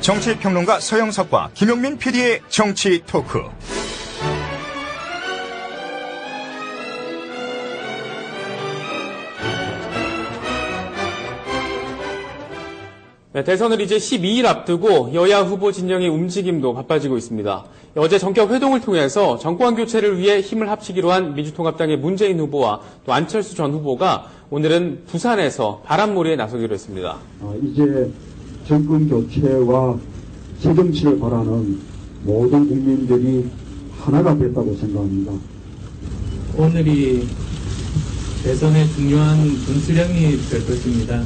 정치평론가 서영석과 김용민 PD의 정치 토크. 네, 대선을 이제 12일 앞두고 여야 후보 진영의 움직임도 바빠지고 있습니다. 어제 전격 회동을 통해서 정권 교체를 위해 힘을 합치기로 한 민주통합당의 문재인 후보와 또 안철수 전 후보가 오늘은 부산에서 바람몰이에 나서기로 했습니다. 이제 정권 교체와 새정치를 바라는 모든 국민들이 하나가 됐다고 생각합니다. 오늘이 대선의 중요한 분수령이 될 것입니다.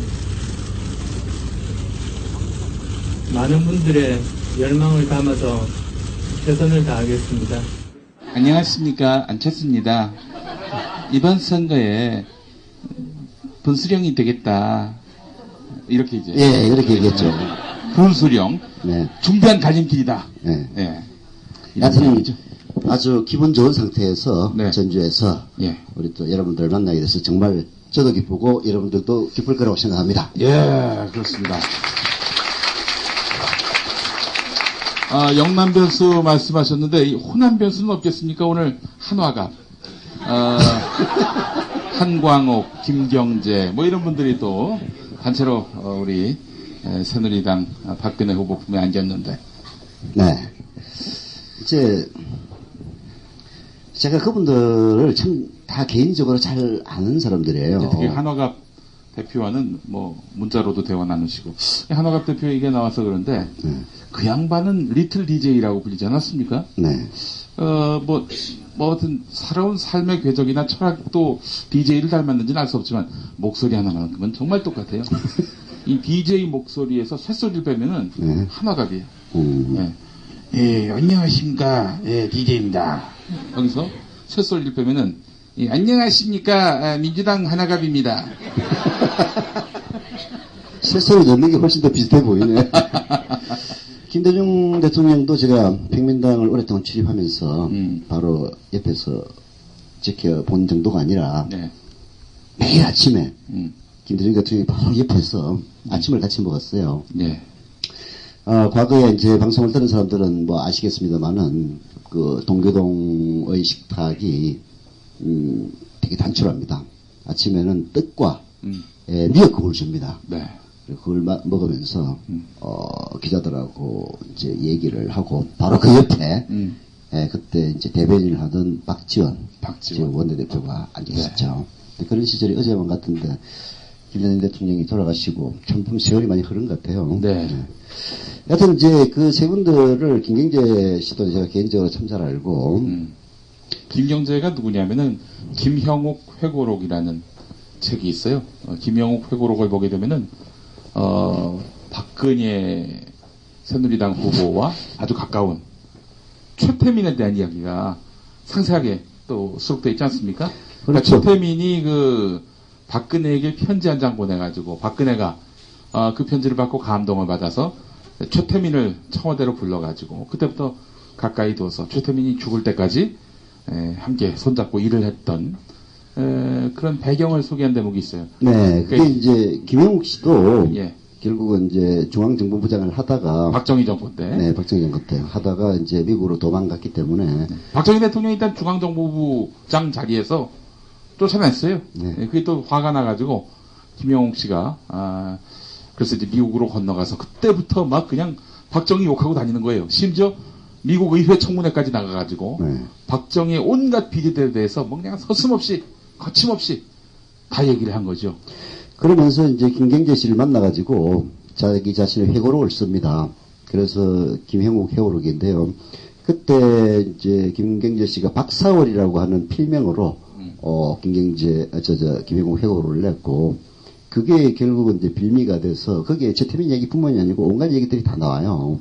많은 분들의 열망을 담아서 최선을 다하겠습니다. 안녕하십니까, 안철수입니다. 이번 선거에 분수령이 되겠다, 이렇게 이제 예, 이렇게 얘기했죠. 분수령, 네. 준비한 갈림길이다. 네. 예. 여하튼 아주 기분 좋은 상태에서 네. 전주에서 예. 우리 또 여러분들 만나게 돼서 정말 저도 기쁘고 여러분들도 기쁠 거라고 생각합니다. 예, 그렇습니다. 영남 변수 말씀하셨는데, 이 호남 변수는 없겠습니까? 오늘 한화가, 한광옥, 김경재, 뭐 이런 분들이 또 단체로 우리 새누리당 박근혜 후보 품에 안겼는데. 네. 이제 제가 그분들을 참 다 개인적으로 잘 아는 사람들이에요. 특히 한화갑 대표와는 뭐 문자로도 대화 나누시고, 한화갑 대표 얘기가 나와서 그런데 그 양반은 리틀 DJ라고 불리지 않았습니까? 네. 뭐 하여튼 살아온 삶의 궤적이나 철학도 DJ를 닮았는지는 알 수 없지만 목소리 하나만큼은 정말 똑같아요. 이 DJ 목소리에서 쇳소리를 빼면은 네. 한화갑이에요. 예, 안녕하십니까, 예, DJ입니다. 여기서 쇳소리를 빼면은 예, 안녕하십니까, 민주당 한화갑입니다. 세상을 넣는 게 훨씬 더 비슷해 보이네. 김대중 대통령도 제가 평민당을 오랫동안 출입하면서 바로 옆에서 지켜본 정도가 아니라 네. 매일 아침에 김대중 대통령이 바로 옆에서 아침을 같이 먹었어요. 네. 과거에 이제 방송을 들은 사람들은 뭐 아시겠습니다만은 그 동교동의 식탁이 되게 단촐합니다. 아침에는 떡과 미역국을 줍니다. 네. 그걸 먹으면서 기자들하고 이제 얘기를 하고 바로 그 옆에 그때 이제 대변인을 하던 박지원 원내대표가 앉아 있었죠. 네. 그런 시절이 어제만 같은데 김대중 대통령이 돌아가시고 참 세월이 많이 흐른 것 같아요. 네. 네. 여튼 이제 그 세 분들을 김경재 씨도 제가 개인적으로 참 잘 알고 김경재가 누구냐면은 김형욱 회고록이라는 책이 있어요. 김형욱 회고록을 보게 되면은 박근혜 새누리당 후보와 아주 가까운 최태민에 대한 이야기가 상세하게 또 수록되어 있지 않습니까? 그러니까 최태민이 그 박근혜에게 편지 한 장 보내가지고 박근혜가 그 편지를 받고 감동을 받아서 최태민을 청와대로 불러가지고 그때부터 가까이 둬서 최태민이 죽을 때까지 함께 손잡고 일을 했던 그런 배경을 소개한 대목이 있어요. 네, 그게 이제 김영욱 씨도 예. 결국은 이제 중앙정보부장을 하다가 박정희 정권 때, 네, 박정희 정권 때 하다가 이제 미국으로 도망갔기 때문에 네. 박정희 대통령이 일단 중앙정보부장 자리에서 쫓아냈어요. 네. 그게 또 화가 나가지고 김영욱 씨가 그래서 이제 미국으로 건너가서 그때부터 막 그냥 박정희 욕하고 다니는 거예요. 심지어 미국 의회 청문회까지 나가가지고 네. 박정희의 온갖 비리들에 대해서 뭐 그냥 서슴없이 거침없이 다 얘기를 한 거죠. 그러면서 이제 김경재 씨를 만나가지고 자기 자신의 회고록을 씁니다. 그래서 김형욱 회고록인데요. 그때 이제 김경재 씨가 박사월이라고 하는 필명으로 김형욱 회고록을 냈고 그게 결국은 이제 빌미가 돼서 거기에 최태민 얘기뿐만이 아니고 온갖 얘기들이 다 나와요.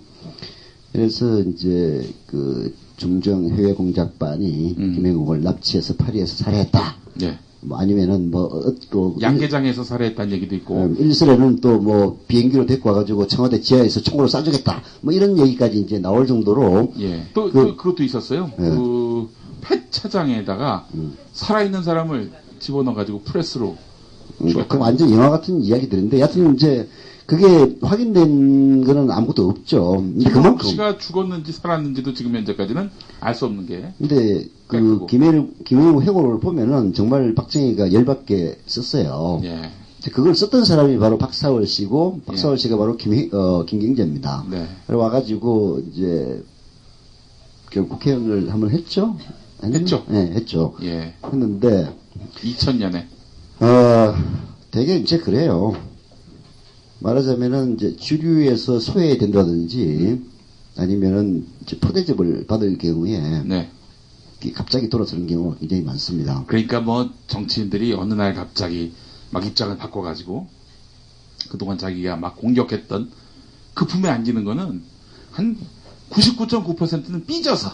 그래서 이제 그 중정 해외 공작반이 김형욱을 납치해서 파리에서 살해했다. 네. 뭐 아니면은 또 양계장에서 살해했다는 얘기도 있고 일설에는 또 뭐 비행기로 데리고 와가지고 청와대 지하에서 총으로 쏴주겠다. 뭐 이런 얘기까지 이제 나올 정도로 예. 또 그것도 있었어요. 예. 그 폐차장에다가 살아있는 사람을 집어넣어가지고 프레스로 그 완전 영화 같은 이야기들인데, 여하튼 이제 그게 확인된 거는 아무것도 없죠. 근데 김홍 그만큼. 씨가 죽었는지 살았는지도 지금 현재까지는 알 수 없는 게. 근데 그 김영우 회고를 보면은 정말 박정희가 열받게 썼어요. 예. 그걸 썼던 사람이 바로 박사월 씨고, 박사월 씨가 바로 김경재입니다. 네. 그래 와가지고, 이제, 결국 국회의원을 한번 했죠? 했죠. 네, 했죠. 예. 했는데, 2000년에. 되게 이제 그래요. 말하자면은, 이제 주류에서 소외된다든지, 아니면은, 이제 포대접을 받을 경우에, 네. 갑자기 돌아서는 경우가 굉장히 많습니다. 그러니까 뭐 정치인들이 어느 날 갑자기 막 입장을 바꿔가지고 그동안 자기가 막 공격했던 그 품에 안기는 거는 한 99.9%는 삐져서.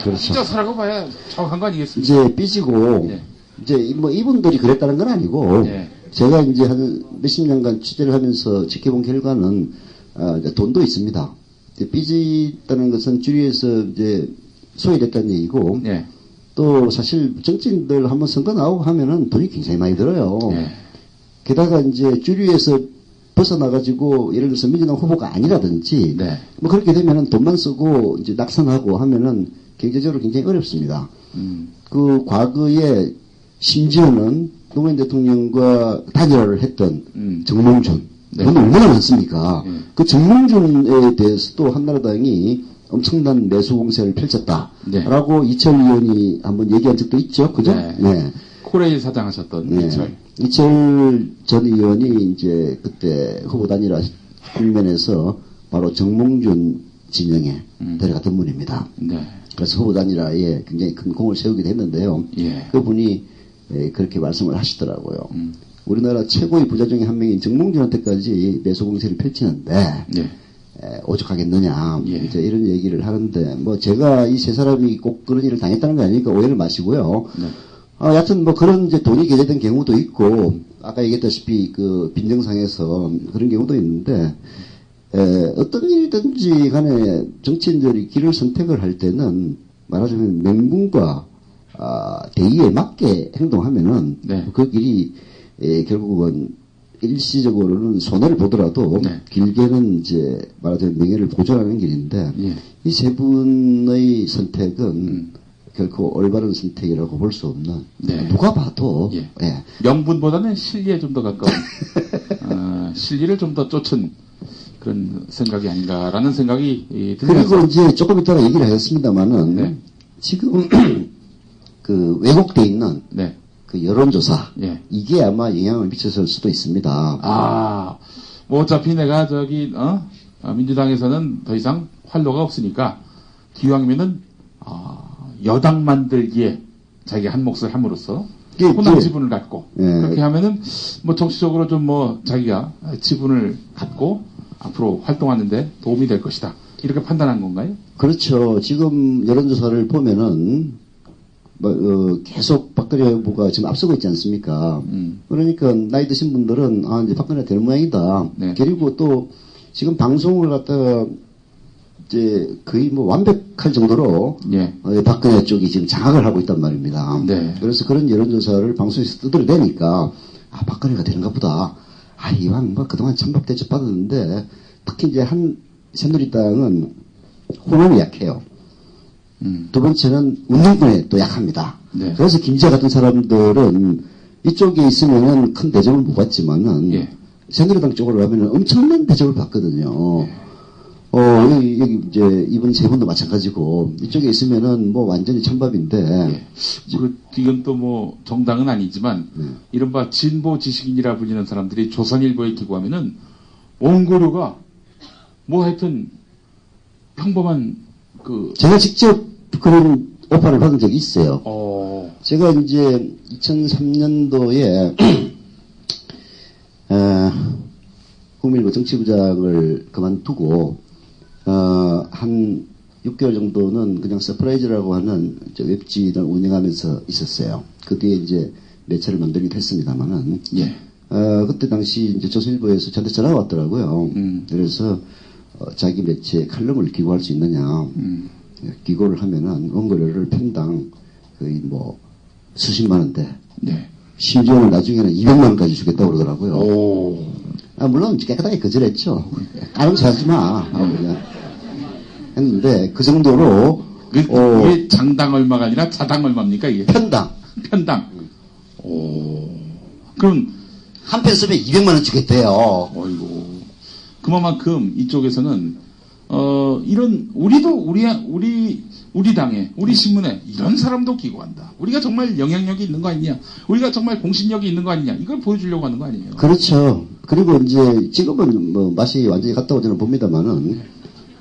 그렇죠. 삐져서라고 봐야 정확한 거 아니겠습니까? 이제 삐지고, 예. 이제 뭐 이분들이 그랬다는 건 아니고, 예. 제가 이제 한 몇십 년간 취재를 하면서 지켜본 결과는, 이제 돈도 있습니다. 이제 삐졌다는 것은 주위에서 이제 소외됐다는 얘기고, 예. 또 사실 정치인들 한번 선거 나오고 하면은 돈이 굉장히 많이 들어요. 예. 게다가 이제 주류에서 벗어나가지고 예를 들어서 민주당 후보가 아니라든지, 네. 뭐 그렇게 되면은 돈만 쓰고 이제 낙선하고 하면은 경제적으로 굉장히 어렵습니다. 그 과거에 심지어는 노무현 대통령과 단일화를 했던 정몽준, 네. 그건 얼마나 많습니까? 네. 그 정몽준에 대해서도 한나라당이 엄청난 내수 공세를 펼쳤다라고 네. 이철 의원이 한번 얘기한 적도 있죠, 그죠? 네. 네. 코레일 사장 하셨던 네. 이철. 전 의원이 이제 그때 후보 단일화 국면에서 바로 정몽준 진영에 데려갔던 분입니다. 네. 그래서 후보 단일화에 굉장히 큰 공을 세우기도 했는데요. 예. 그분이 그렇게 말씀을 하시더라고요. 우리나라 최고의 부자 중에 한 명인 정몽준한테까지 매수 공세를 펼치는데 예. 오죽하겠느냐, 예. 이제 이런 얘기를 하는데, 뭐 제가 이 세 사람이 꼭 그런 일을 당했다는 거 아니니까 오해를 마시고요. 네. 여하튼 뭐 그런 이제 돈이 계좌된 경우도 있고, 아까 얘기했다시피 그 빈정상에서 그런 경우도 있는데, 어떤 일이든지 간에 정치인들이 길을 선택을 할 때는 말하자면 명분과 대의에 맞게 행동하면은 네. 그 길이 결국은 일시적으로는 손해를 보더라도 네. 길게는 이제 말하자면 명예를 보존하는 길인데 예. 이 세 분의 선택은 결코 올바른 선택이라고 볼 수 없는 네. 누가 봐도 예. 예. 명분보다는 실리에 좀 더 가까운 실리를 좀 더 쫓은 그런 생각이 아닌가라는 생각이 들면서 그리고 이제 조금 이따가 얘기를 하겠습니다만은 네. 지금 그 왜곡돼 있는 네. 그 여론조사 예. 이게 아마 영향을 미쳤을 수도 있습니다. 뭐 어차피 내가 민주당에서는 더 이상 활로가 없으니까 기왕이면은 여당 만들기에 자기가 한 몫을 함으로써 이게 호남 이제- 지분을 갖고 예. 그렇게 하면은 뭐 정치적으로 좀 뭐 자기가 지분을 갖고 앞으로 활동하는데 도움이 될 것이다 이렇게 판단한 건가요? 그렇죠. 지금 여론조사를 보면은 계속 박근혜 후보가 지금 앞서고 있지 않습니까? 그러니까 나이 드신 분들은 이제 박근혜 될 모양이다. 네. 그리고 또 지금 방송을 갖다가 이제 거의 뭐 완벽할 정도로 예. 박근혜 쪽이 지금 장악을 하고 있단 말입니다. 네. 그래서 그런 여론조사를 방송에서 두드려대니까 박근혜가 되는가 보다. 이왕 뭐 그동안 찬밥 대접 받았는데 특히 이제 새누리당은 호남이 약해요. 두 번째는 운동권에 또 약합니다. 네. 그래서 김재 같은 사람들은 이쪽에 있으면은 큰 대접을 못 받지만은 예. 새누리당 쪽으로 가면은 엄청난 대접을 받거든요. 여기 이제 이번 세 분도 마찬가지고 이쪽에 있으면은 뭐 완전히 찬밥인데 예. 이건 또 뭐 정당은 아니지만 이른바 진보 지식인이라 불리는 사람들이 조선일보에 기고하면은 원고료가 뭐 하여튼 평범한 제가 직접 그런 오파를 받은 적이 있어요. 제가 이제 2003년도에 국민일보 정치부장을 그만두고 한 6개월 정도는 그냥 서프라이즈라고 하는 웹진을 운영하면서 있었어요. 그 뒤에 이제 매체를 만들기도 했습니다만은 예. 그때 당시 이제 조선일보에서 저한테 전화가 왔더라고요. 그래서 자기 매체에 칼럼을 기고할 수 있느냐. 기고를 하면은 원고료를 편당 거의 뭐 수십만 원대. 네. 심지어는 나중에는 200만 원까지 주겠다고 그러더라고요. 물론 깨끗하게 거절했죠. 까는 하지 마. 하고 그냥 했는데 그 정도로 이게 장당 얼마가 아니라 자당 얼마입니까 이게? 편당. 오. 그럼 한 편 쓰면 200만 원 주겠대요. 어이고. 그만큼 이쪽에서는 이런 우리 당에 우리 신문에 이런 사람도 기고한다. 우리가 정말 영향력이 있는 거 아니냐? 우리가 정말 공신력이 있는 거 아니냐? 이걸 보여주려고 하는 거 아니에요? 그렇죠. 그리고 이제 지금은 뭐 맛이 완전히 갔다고 저는 봅니다만은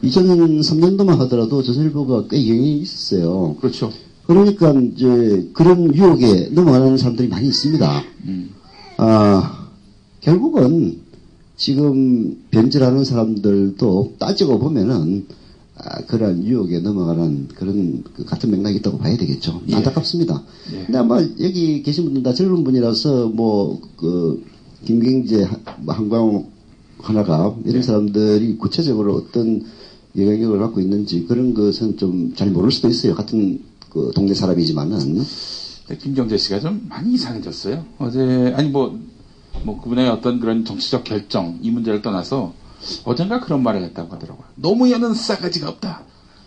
2003년도만 하더라도 조선일보가 꽤 영향이 있었어요. 그렇죠. 그러니까 이제 그런 유혹에 넘어가는 사람들이 많이 있습니다. 결국은 지금 변절하는 사람들도 따지고 보면은 그런 유혹에 넘어가는 그런 같은 맥락이 있다고 봐야 되겠죠. 예. 안타깝습니다. 예. 근데 아마 여기 계신 분들 다 젊은 분이라서 김경재, 한광호 하나가 이런 사람들이 구체적으로 어떤 영향력을 갖고 있는지 그런 것은 좀 잘 모를 수도 있어요. 같은 그 동네 사람이지만은. 김경재 씨가 좀 많이 이상해졌어요. 어제 그분의 어떤 그런 정치적 결정 이 문제를 떠나서 어젠가 그런 말을 했다고 하더라고요. 노무현은 싸가지가 없다.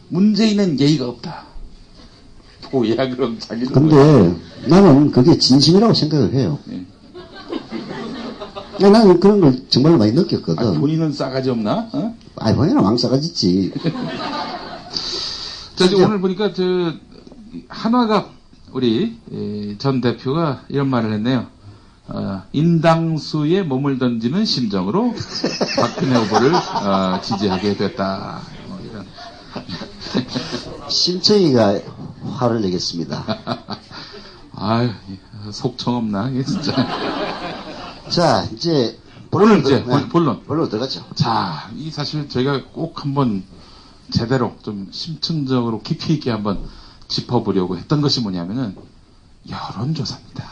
문재인은 예의가 없다. 뭐야 그럼 자기는. 근데 나는 그게 진심이라고 생각을 해요. 네. 나는 그런 걸 정말로 많이 느꼈거든. 본인은 싸가지 없나? 어? 본인은 왕싸가지지. 오늘 보니까 한화갑 우리 전 대표가 이런 말을 했네요. 인당수에 몸을 던지는 심정으로 박근혜 후보를 지지하게 됐다. 이런. 심청이가 화를 내겠습니다. 아유, 속청 없나, 이게 진짜. 자, 이제 본론 들어가죠. 자, 이 사실 저희가 꼭 한번 제대로 좀 심층적으로 깊이 있게 한번 짚어보려고 했던 것이 뭐냐면은 여론조사입니다.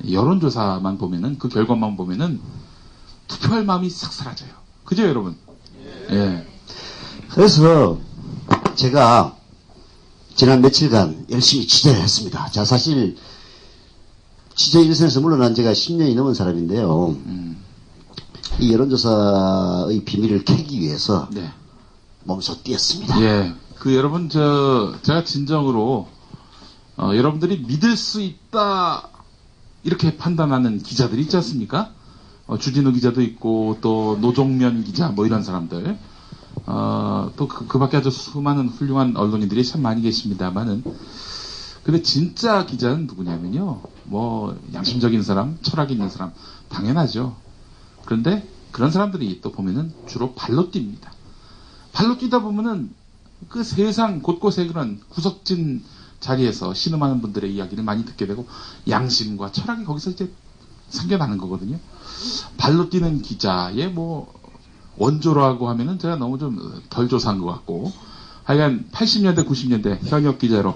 여론조사만 보면은 그 결과만 보면은 투표할 마음이 싹 사라져요. 그죠, 여러분? 예. 그래서 제가 지난 며칠간 열심히 취재를 했습니다. 자, 사실 취재 일선에서 물러난 지가 10년이 넘은 사람인데요. 이 여론조사의 비밀을 캐기 위해서 네. 몸소 뛰었습니다. 예. 여러분, 제가 진정으로, 여러분들이 믿을 수 있다, 이렇게 판단하는 기자들이 있지 않습니까? 주진우 기자도 있고, 또 노종면 기자, 이런 사람들. 또 그 밖에 아주 수많은 훌륭한 언론인들이 참 많이 계십니다만은, 근데 진짜 기자는 누구냐면요. 양심적인 사람, 철학 있는 사람, 당연하죠. 그런데 그런 사람들이 또 보면은 주로 발로 뜁니다. 발로 뛰다 보면은 그 세상 곳곳에 그런 구석진 자리에서 신음하는 분들의 이야기를 많이 듣게 되고 양심과 철학이 거기서 이제 생겨나는 거거든요. 발로 뛰는 기자의 원조라고 하면은 제가 너무 좀 덜 조사한 것 같고 하여간 80년대 90년대 현역 기자로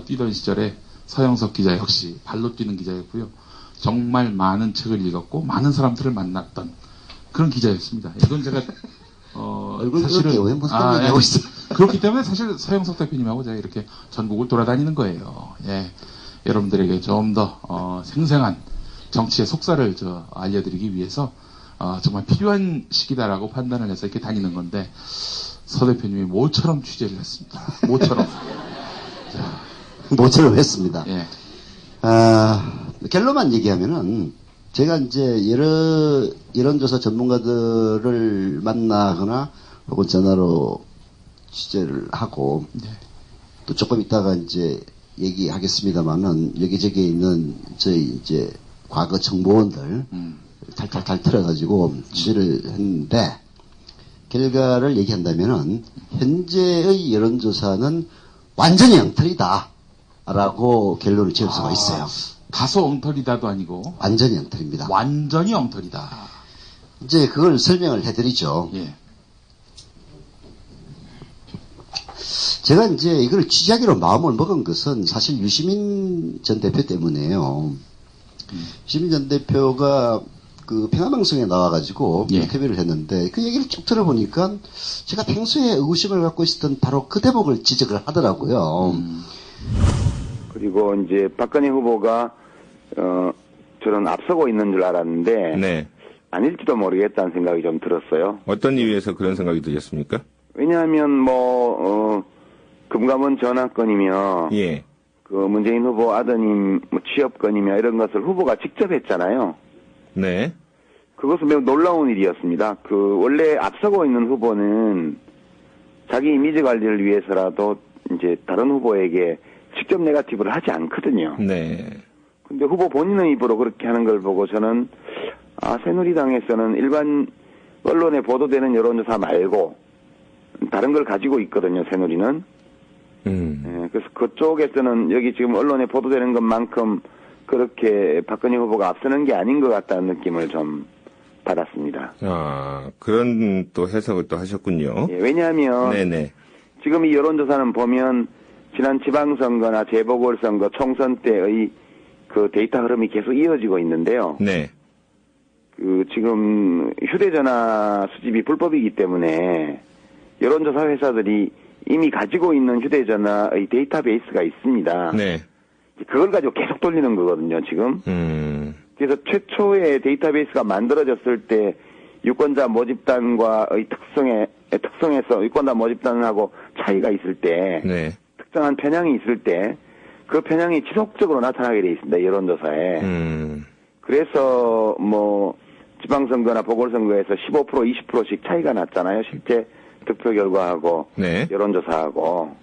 뛰던 시절에 서영석 기자 역시 발로 뛰는 기자였고요. 정말 많은 책을 읽었고 많은 사람들을 만났던 그런 기자였습니다. 이건 제가 사실은 그렇기 때문에 사실 서영석 대표님하고 제가 이렇게 전국을 돌아다니는 거예요. 예, 여러분들에게 좀 더 생생한 정치의 속살을 알려드리기 위해서 정말 필요한 시기다라고 판단을 해서 이렇게 다니는 건데 서 대표님이 모처럼 취재를 했습니다. 모처럼 했습니다. 예. 결론만 얘기하면은 제가 이제 여론조사 전문가들을 만나거나 혹은 전화로 취재를 하고 또 조금 있다가 이제 얘기하겠습니다만은 여기저기 있는 저희 이제 과거 정보원들 탈탈탈 털어가지고 취재를 했는데 결과를 얘기한다면은 현재의 여론조사는 완전히 엉터리다라고 결론을 지을 수가 있어요. 다소 엉터리다도 아니고 완전히 엉터리입니다. 완전히 엉터리다. 이제 그걸 설명을 해드리죠. 예. 제가 이제 이걸 취재하기로 마음을 먹은 것은 사실 유시민 전 대표 때문에요. 유시민 전 대표가 그 평화방송에 나와가지고 인터뷰를 했는데 그 얘기를 쭉 들어보니까 제가 평소에 의구심을 갖고 있었던 바로 그 대목을 지적을 하더라고요. 그리고 이제 박근혜 후보가 저는 앞서고 있는 줄 알았는데 네. 아닐지도 모르겠다는 생각이 좀 들었어요. 어떤 이유에서 그런 생각이 드셨습니까? 왜냐하면 금감원 전화건이며 예. 그 문재인 후보 아드님 취업건이며 이런 것을 후보가 직접 했잖아요. 네. 그것은 매우 놀라운 일이었습니다. 원래 앞서고 있는 후보는 자기 이미지 관리를 위해서라도 이제 다른 후보에게 직접 네거티브를 하지 않거든요. 네. 근데 후보 본인의 입으로 그렇게 하는 걸 보고 저는, 새누리당에서는 일반 언론에 보도되는 여론조사 말고 다른 걸 가지고 있거든요, 새누리는. 그래서 그쪽에서는 여기 지금 언론에 보도되는 것만큼 그렇게 박근혜 후보가 앞서는 게 아닌 것 같다는 느낌을 좀 받았습니다. 그런 또 해석을 또 하셨군요. 예, 왜냐하면 네네. 지금 이 여론조사는 보면 지난 지방선거나 재보궐선거 총선 때의 그 데이터 흐름이 계속 이어지고 있는데요. 네. 지금 휴대전화 수집이 불법이기 때문에 여론조사 회사들이 이미 가지고 있는 휴대전화의 데이터베이스가 있습니다. 네. 그걸 가지고 계속 돌리는 거거든요, 지금. 그래서 최초의 데이터베이스가 만들어졌을 때 유권자 모집단과의 특성에서 유권자 모집단하고 차이가 있을 때, 네. 특정한 편향이 있을 때, 그 편향이 지속적으로 나타나게 돼 있습니다, 여론조사에. 그래서 지방선거나 보궐선거에서 15%, 20%씩 차이가 났잖아요, 실제 득표 결과하고 네. 여론조사하고.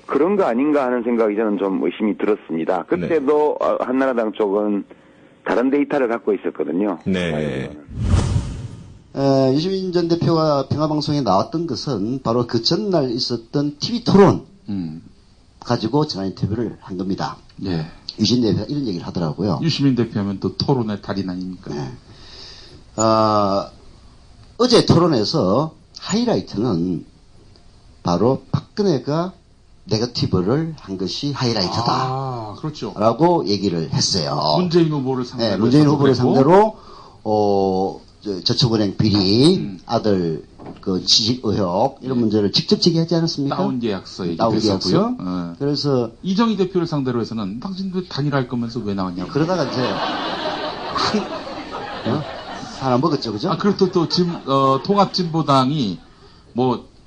그런 거 아닌가 하는 생각이 저는 좀 의심이 들었습니다. 그때도 한나라당 쪽은 다른 데이터를 갖고 있었거든요. 네. 유시민 전 대표가 평화방송에 나왔던 것은 바로 그 전날 있었던 TV 토론 가지고 전화 인터뷰를 한 겁니다. 네. 유시민 대표가 이런 얘기를 하더라고요. 유시민 대표하면 또 토론의 달인 아닙니까? 네. 어제 토론에서 하이라이트는 바로 박근혜가 네거티브를 한 것이 하이라이트다. 그렇죠. 라고 얘기를 했어요. 문재인 후보를 상대로. 네, 문재인 후보를 상대로, 저축은행 비리, 아들, 취직 의혹, 이런 문제를 직접 제기하지 않았습니까? 다운 계약서 얘기도 다운 계약서. 했었고요. 그래서. 이정희 대표를 상대로 해서는 당신도 단일할 거면서 왜 나왔냐고. 그러다가 이제, 하나 먹었죠, 그죠? 그리고 또 통합진보당이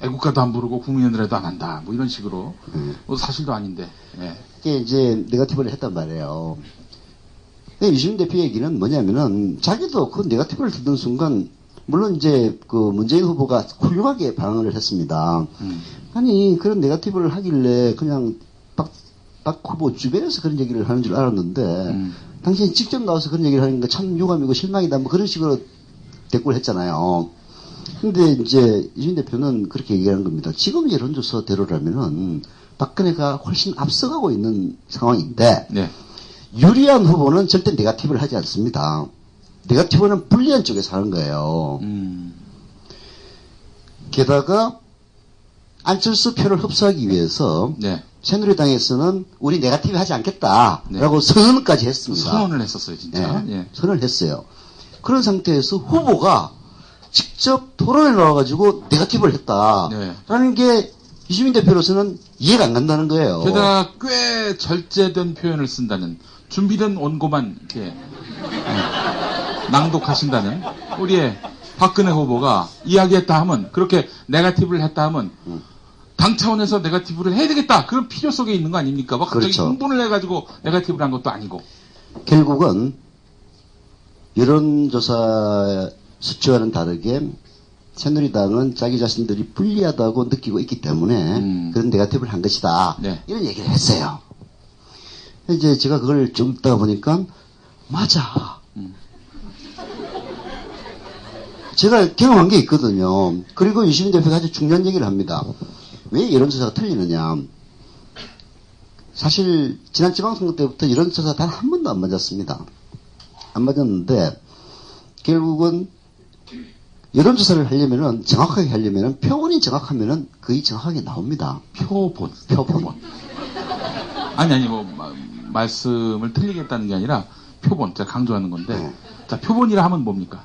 애국가도 안 부르고 국민연대라도 안 한다. 이런 식으로. 사실도 아닌데. 예. 이게 이제 네거티브를 했단 말이에요. 유시민 대표 얘기는 뭐냐면은 자기도 그 네거티브를 듣는 순간 물론 이제 문재인 후보가 훌륭하게 반응을 했습니다. 아니 그런 네거티브를 하길래 그냥 박 후보 주변에서 그런 얘기를 하는 줄 알았는데 당신이 직접 나와서 그런 얘기를 하는 거 참 유감이고 실망이다 그런 식으로 대꾸를 했잖아요. 근데 이제 유시민 대표는 그렇게 얘기하는 겁니다. 지금 여론조사대로라면은 박근혜가 훨씬 앞서가고 있는 상황인데 네. 유리한 후보는 절대 네거티브를 하지 않습니다. 네거티브는 불리한 쪽에서 하는 거예요. 게다가 안철수 표를 흡수하기 위해서 네. 새누리당에서는 우리 네거티브 하지 않겠다라고 네. 선언까지 했습니다. 선언을 했었어요, 진짜. 네. 예. 선언을 했어요. 그런 상태에서 후보가 직접 토론에 나와가지고 네거티브를 했다라는 게 유시민 대표로서는 이해가 안 간다는 거예요. 게다가 꽤 절제된 표현을 쓴다는, 준비된 원고만 이렇게 낭독하신다는 우리의 박근혜 후보가 이야기했다 하면, 그렇게 네거티브를 했다 하면 당 차원에서 네거티브를 해야 되겠다, 그런 필요 속에 있는 거 아닙니까? 갑자기 그렇죠. 흥분을 해가지고 네거티브를 한 것도 아니고. 결국은 여론조사 수치와는 다르게 새누리당은 자기 자신들이 불리하다고 느끼고 있기 때문에 그런 네거티브를 한 것이다. 네. 이런 얘기를 했어요. 이제 제가 그걸 좀 듣다가 보니까 맞아. 제가 경험한 게 있거든요. 그리고 유시민 대표가 아주 중요한 얘기를 합니다. 왜 여론조사가 틀리느냐. 사실 지난 지방선거 때부터 여론조사 단 한 번도 안 맞았습니다. 안 맞았는데 결국은 여론조사를 하려면은, 정확하게 하려면은, 표본이 정확하면은 거의 정확하게 나옵니다. 표본. 아니, 말씀을 틀리겠다는 게 아니라, 표본. 제가 강조하는 건데. 네. 자, 표본이라 하면 뭡니까?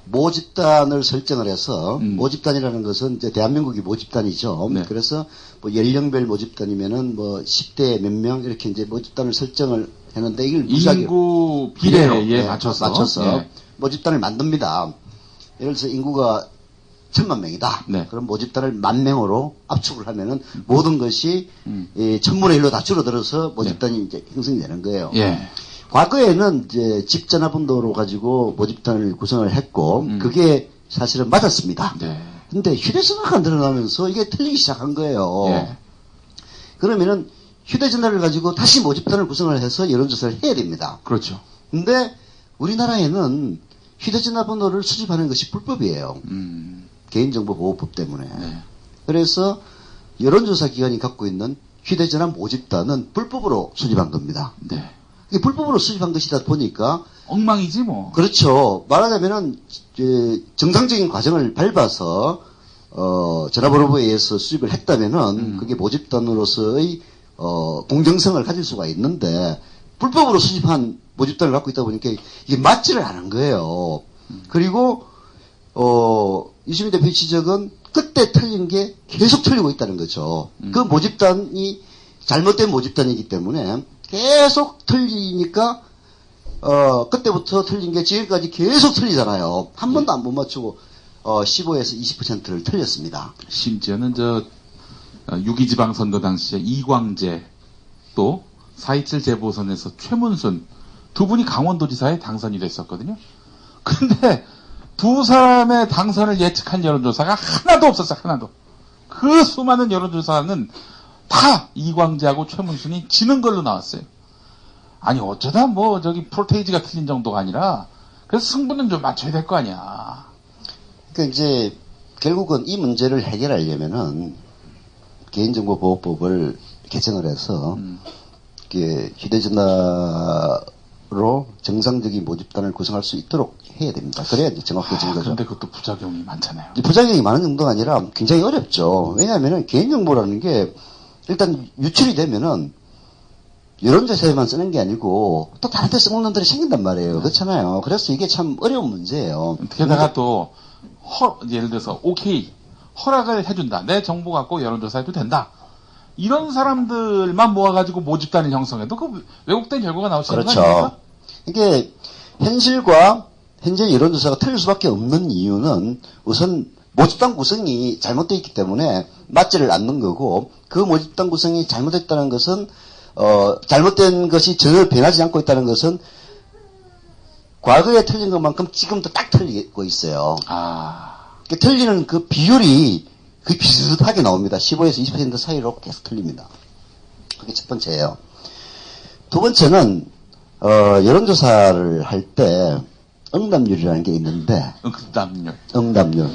모집단을 설정을 해서, 모집단이라는 것은 이제 대한민국이 모집단이죠. 네. 그래서 연령별 모집단이면은 10대 몇 명 이렇게 이제 모집단을 설정을 했는데 이걸 인구 비례에 맞춰서 예. 모집단을 만듭니다. 예를 들어서 인구가 1000만 명이다. 네. 그럼 모집단을 10,000명으로 압축을 하면은 모든 것이 1000분의 1로 다 줄어들어서 모집단이 네. 이제 형성이 되는 거예요. 예. 과거에는 이제 집전화번호로 가지고 모집단을 구성을 했고 그게 사실은 맞았습니다. 네. 근데 휴대전화가 늘어나면서 이게 틀리기 시작한 거예요. 예. 그러면은 휴대전화를 가지고 다시 모집단을 구성을 해서 여론조사를 해야 됩니다. 그렇죠. 근데 우리나라에는 휴대전화 번호를 수집하는 것이 불법이에요. 개인정보보호법 때문에. 네. 그래서 여론조사 기관이 갖고 있는 휴대전화 모집단은 불법으로 수집한 겁니다. 네. 이게 불법으로 수집한 것이다 보니까 엉망이지 뭐. 그렇죠. 말하자면은 정상적인 과정을 밟아서 전화번호부에 의해서 수집을 했다면은 그게 모집단으로서의 공정성을 가질 수가 있는데 불법으로 수집한 모집단을 갖고 있다 보니까 이게 맞지를 않은 거예요. 그리고 이수민 대표의 지적은 그때 틀린 게 계속 틀리고 있다는 거죠. 그 모집단이 잘못된 모집단이기 때문에 계속 틀리니까 그때부터 틀린 게 지금까지 계속 틀리잖아요. 한 번도 안 못 맞추고 15에서 20%를 틀렸습니다. 심지어는 6.2지방선거 당시에 이광재 또 4.27 재보선에서 최문순 두 분이 강원도지사에 당선이 됐었거든요. 근데 두 사람의 당선을 예측한 여론조사가 하나도 없었어요. 하나도. 그 수많은 여론조사는 다 이광재하고 최문순이 지는 걸로 나왔어요. 아니 어쩌다 프로테이지가 틀린 정도가 아니라 그래서 승부는 좀 맞춰야 될 거 아니야. 그러니까 이제 결국은 이 문제를 해결하려면은 개인정보보호법을 개정을 해서 휴대전화로 정상적인 모집단을 구성할 수 있도록 해야 됩니다. 그래야 이제 정확해지는 거죠. 그런데 그것도 부작용이 많잖아요. 부작용이 많은 정도가 아니라 굉장히 어렵죠. 왜냐하면은 개인정보라는 게 일단 유출이 되면은 여론조사에만 쓰는 게 아니고 또 다른 데 쓰는 놈들이 생긴단 말이에요. 그렇잖아요. 그래서 이게 참 어려운 문제예요. 게다가 또 예를 들어서 오케이 허락을 해준다. 내 정보 갖고 여론조사해도 된다. 이런 사람들만 모아가지고 모집단을 형성해도 그 왜곡된 결과가 나올 수 있는 거 아닙니까? 이게 현실과 현재 여론조사가 틀릴 수밖에 없는 이유는 우선 모집단 구성이 잘못되어 있기 때문에 맞지를 않는 거고 그 모집단 구성이 잘못됐다는 것은 잘못된 것이 전혀 변하지 않고 있다는 것은 과거에 틀린 것만큼 지금도 딱 틀리고 있어요. 틀리는 그 비율이 비슷하게 나옵니다. 15에서 20% 사이로 계속 틀립니다. 그게 첫 번째예요. 두 번째는 여론조사를 할 때 응답률이라는 게 있는데 응답률.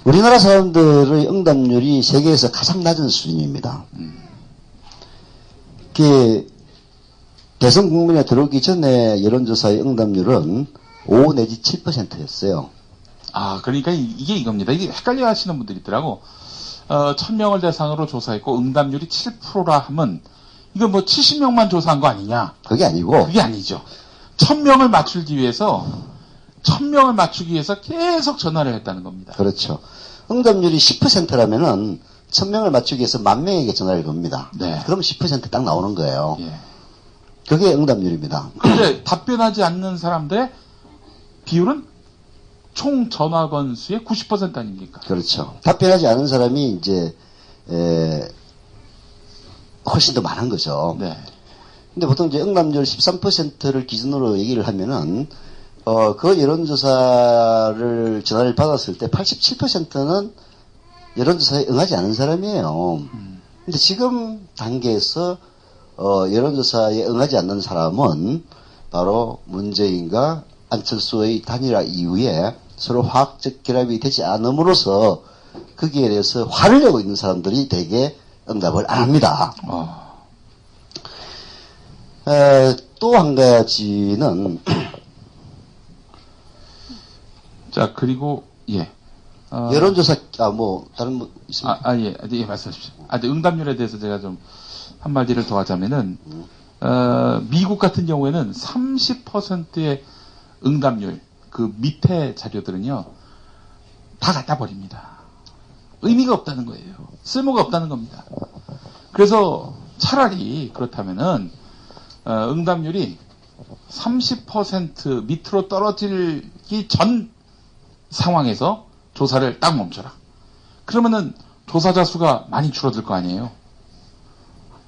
우리나라 사람들의 응답률이 세계에서 가장 낮은 수준입니다. 대선 국면에 들어오기 전에 여론조사의 응답률은 5 내지 7%였어요. 그러니까 이게 이겁니다. 이게 헷갈려 하시는 분들이 있더라고. 1000명을 대상으로 조사했고 응답률이 7%라 하면 이거 70명만 조사한 거 아니냐? 그게 아니고. 그게 아니죠. 1000명을 맞추기 위해서 계속 전화를 했다는 겁니다. 그렇죠. 응답률이 10%라면은 1000명을 맞추기 위해서 10,000명에게 전화를 겁니다. 네. 그럼 10% 딱 나오는 거예요. 예. 그게 응답률입니다. 그런데 답변하지 않는 사람들의 비율은 총 전화 건수의 90% 아닙니까? 그렇죠. 답변하지 않은 사람이 이제 훨씬 더 많은 거죠. 네. 근데 보통 이제 응답률 13%를 기준으로 얘기를 하면은 그 여론조사를 전화를 받았을 때 87%는 여론조사에 응하지 않은 사람이에요. 근데 지금 단계에서 여론조사에 응하지 않는 사람은 바로 문재인과 안철수의 단일화 이후에 서로 화학적 결합이 되지 않음으로써 거기에 대해서 화를 내고 있는 사람들이 대개 응답을 안 합니다. 또 한 가지는 자, 그리고 여론조사 다른 뭐 있습니까? 예, 말씀하십시오. 응답률에 대해서 제가 좀 한마디를 더 하자면은 미국 같은 경우에는 30%의 응답률 그 밑에 자료들은요 다 갖다 버립니다. 의미가 없다는 거예요. 쓸모가 없다는 겁니다. 그래서 차라리 그렇다면은 응답률이 30% 밑으로 떨어지기 전 상황에서 조사를 딱 멈춰라. 그러면은 조사자 수가 많이 줄어들 거 아니에요.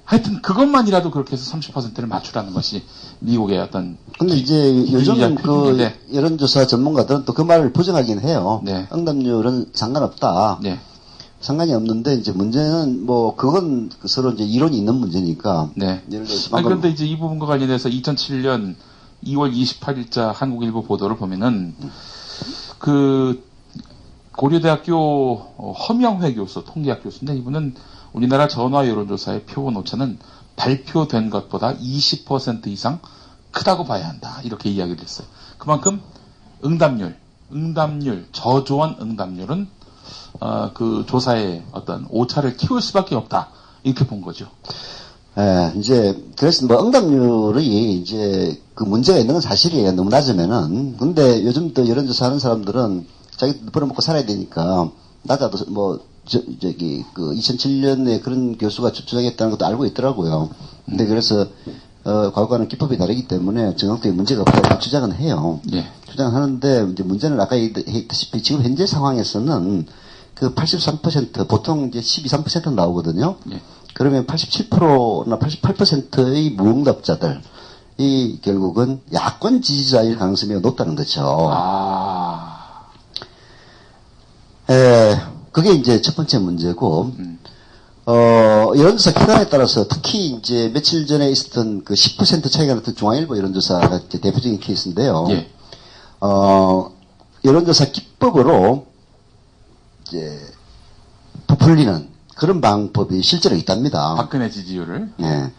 하여튼 그것만이라도 그렇게 해서 30%를 맞추라는 것이 미국의 어떤. 근데 이제 요즘은 그 네. 여론조사 전문가들은 또 그 말을 부정하긴 해요. 네. 응답률은 상관없다. 네. 상관이 없는데 이제 문제는 뭐 그건 서로 이제 이론이 있는 문제니까. 네. 예를 들어서 아니, 방금 그런데 이제 이 부분과 관련해서 2007년 2월 28일자 한국일보 보도를 보면은 그 고려대학교 허명회 교수, 통계학 교수인데 이분은 우리나라 전화 여론조사의 표본 오차는 발표된 것보다 20% 이상 크다고 봐야 한다. 이렇게 이야기를 했어요. 그만큼 응답률, 저조한 응답률은 그 조사의 어떤 오차를 키울 수밖에 없다. 이렇게 본 거죠. 예, 이제, 그래서 뭐 응답률이 이제 그 문제가 있는 건 사실이에요. 너무 낮으면은. 근데 요즘 또 여론조사 하는 사람들은 자기 벌어먹고 살아야 되니까 낮아도 뭐, 저기, 그 2007년에 그런 교수가 주장했다는 것도 알고 있더라고요. 근데 그래서, 과거와는 기법이 다르기 때문에 정확하게 문제가 없다고 주장은 해요. 예. 주장하는데 이제 문제는 아까 얘기했다시피 지금 현재 상황에서는 그 83% 보통 이제 12~13% 나오거든요. 예. 그러면 87%나 88%의 무응답자들이 결국은 야권 지지자일 가능성이 높다는 거죠. 그게 이제 첫 번째 문제고, 여론조사 기간에 따라서 특히 이제 며칠 전에 있었던 그 10% 차이가 났던 중앙일보 여론조사가 이제 대표적인 케이스인데요. 예. 여론조사 기법으로 이제 부풀리는 그런 방법이 실제로 있답니다. 박근혜 지지율을. 예.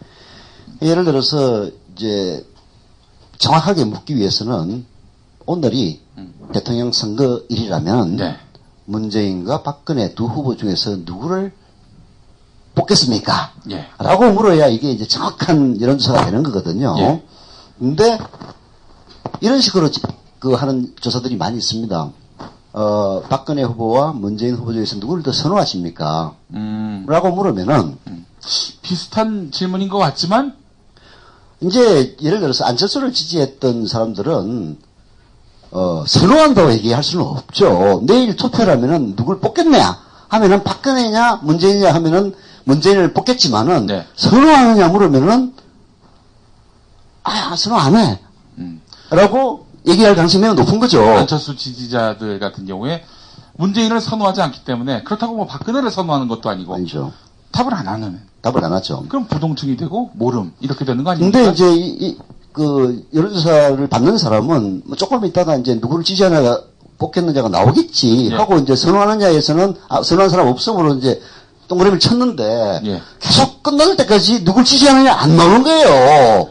예를 들어서 이제 정확하게 묻기 위해서는 오늘이 대통령 선거일이라면 네. 문재인과 박근혜 두 후보 중에서 누구를 뽑겠습니까? 예. 라고 물어야 이게 이제 정확한 여론조사가 되는 거거든요. 예. 근데 이런 식으로 그 하는 조사들이 많이 있습니다. 박근혜 후보와 문재인 후보 중에서 누구를 더 선호하십니까? 라고 물으면은 비슷한 질문인 것 같지만 이제 예를 들어서 안철수를 지지했던 사람들은 선호한다고 얘기할 수는 없죠. 내일 투표라면은 누굴 뽑겠냐 하면은 박근혜냐 문재인이냐 하면은 문재인을 뽑겠지만은 네. 선호하느냐 물으면은 선호 안 해. 라고 얘기할 가능성이 매우 높은 거죠. 안철수 지지자들 같은 경우에 문재인을 선호하지 않기 때문에 그렇다고 뭐 박근혜를 선호하는 것도 아니고 아니죠. 답을 안 하는. 답을 안 하죠. 그럼 부동층이 되고 모름 이렇게 되는 거 아닙니까? 근데 이제 그 여론조사를 받는 사람은 뭐 조금 있다가 이제 누구를 지지하느냐 뽑겠느냐가 나오겠지 예. 하고 이제 선호하느냐에서는 선호하는 사람 없음으로 이제 동그라미를 쳤는데 예. 계속 끝날 때까지 누굴 지지하느냐 안 나오는 거예요.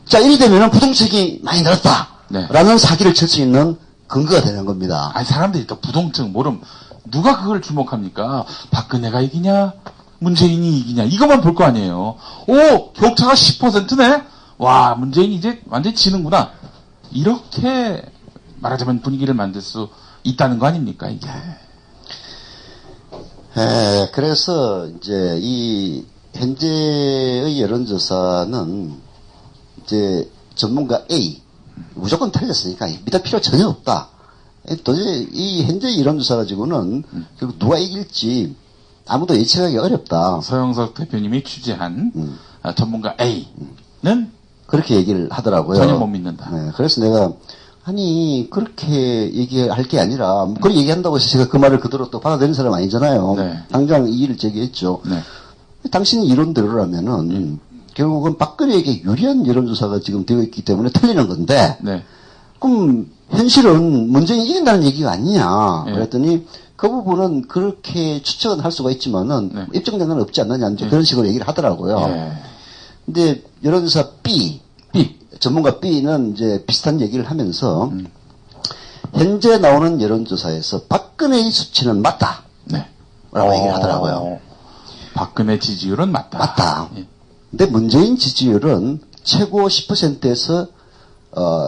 자, 이리 되면은 부동층이 많이 늘었다. 네. 라는 사기를 칠 수 있는 근거가 되는 겁니다. 아니 사람들이 또 부동층 모름 누가 그걸 주목합니까? 박근혜가 이기냐 문재인이 이기냐 이것만 볼 거 아니에요. 오 격차가 10%네. 와 문재인이 이제 완전히 지는구나. 이렇게 말하자면 분위기를 만들 수 있다는 거 아닙니까 이게. 그래서 이제 이 현재의 여론조사는 이제 전문가 A 무조건 틀렸으니까 믿을 필요 전혀 없다. 도저히 이 현재 여론조사 가지고는 결국 누가 이길지 아무도 예측하기 어렵다. 서영석 대표님이 취재한 전문가 A는 그렇게 얘기를 하더라고요. 전혀 못 믿는다. 네, 그래서 내가 아니 그렇게 얘기할 게 아니라 그렇게 얘기한다고 해서 제가 그 말을 그대로 또 받아들이는 사람 아니잖아요. 네. 당장 이의를 제기했죠. 네. 당신이 이론대로라면은 결국은 박근혜에게 유리한 여론조사가 지금 되어 있기 때문에 틀리는 건데 네. 그럼 현실은 문재인이 이긴다는 얘기가 아니냐. 네. 그랬더니 그 부분은 그렇게 추측은 할 수가 있지만은 네. 입증된 건 없지 않느냐. 이제 그런 식으로 얘기를 하더라고요. 네. 근데 여론조사 B 전문가 B는 이제 비슷한 얘기를 하면서 현재 나오는 여론조사에서 박근혜의 수치는 맞다. 네. 라고 얘기를 하더라고요. 박근혜 지지율은 맞다. 맞다. 예. 근데 문재인 지지율은 최고 10%에서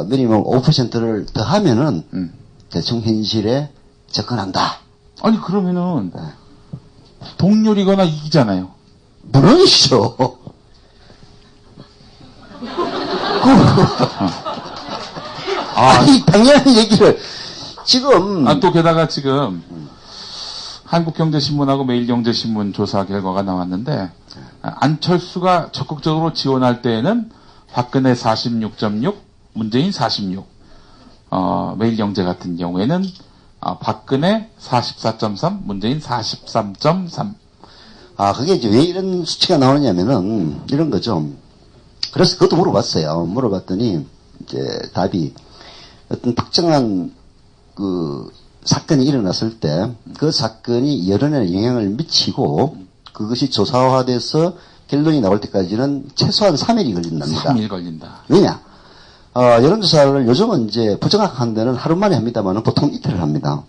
미니멈 5%를 더하면은 대충 현실에 접근한다. 아니 그러면은 동률이거나 이기잖아요. 물론이죠. 아니, 당연한 얘기를, 지금. 또 게다가 지금, 한국경제신문하고 매일경제신문 조사 결과가 나왔는데, 안철수가 적극적으로 지원할 때에는 박근혜 46.6, 문재인 46, 매일경제 같은 경우에는, 박근혜 44.3, 문재인 43.3. 그게 이제 왜 이런 수치가 나오냐면은, 이런 거죠. 그래서 그것도 물어봤어요. 물어봤더니, 이제 답이, 어떤 특정한 그 사건이 일어났을 때, 그 사건이 여론에 영향을 미치고, 그것이 조사화돼서 결론이 나올 때까지는 최소한 3일이 걸린답니다. 3일 걸린다. 왜냐? 여론조사를 요즘은 이제 부정확한 데는 하루 만에 합니다만 보통 이틀을 합니다.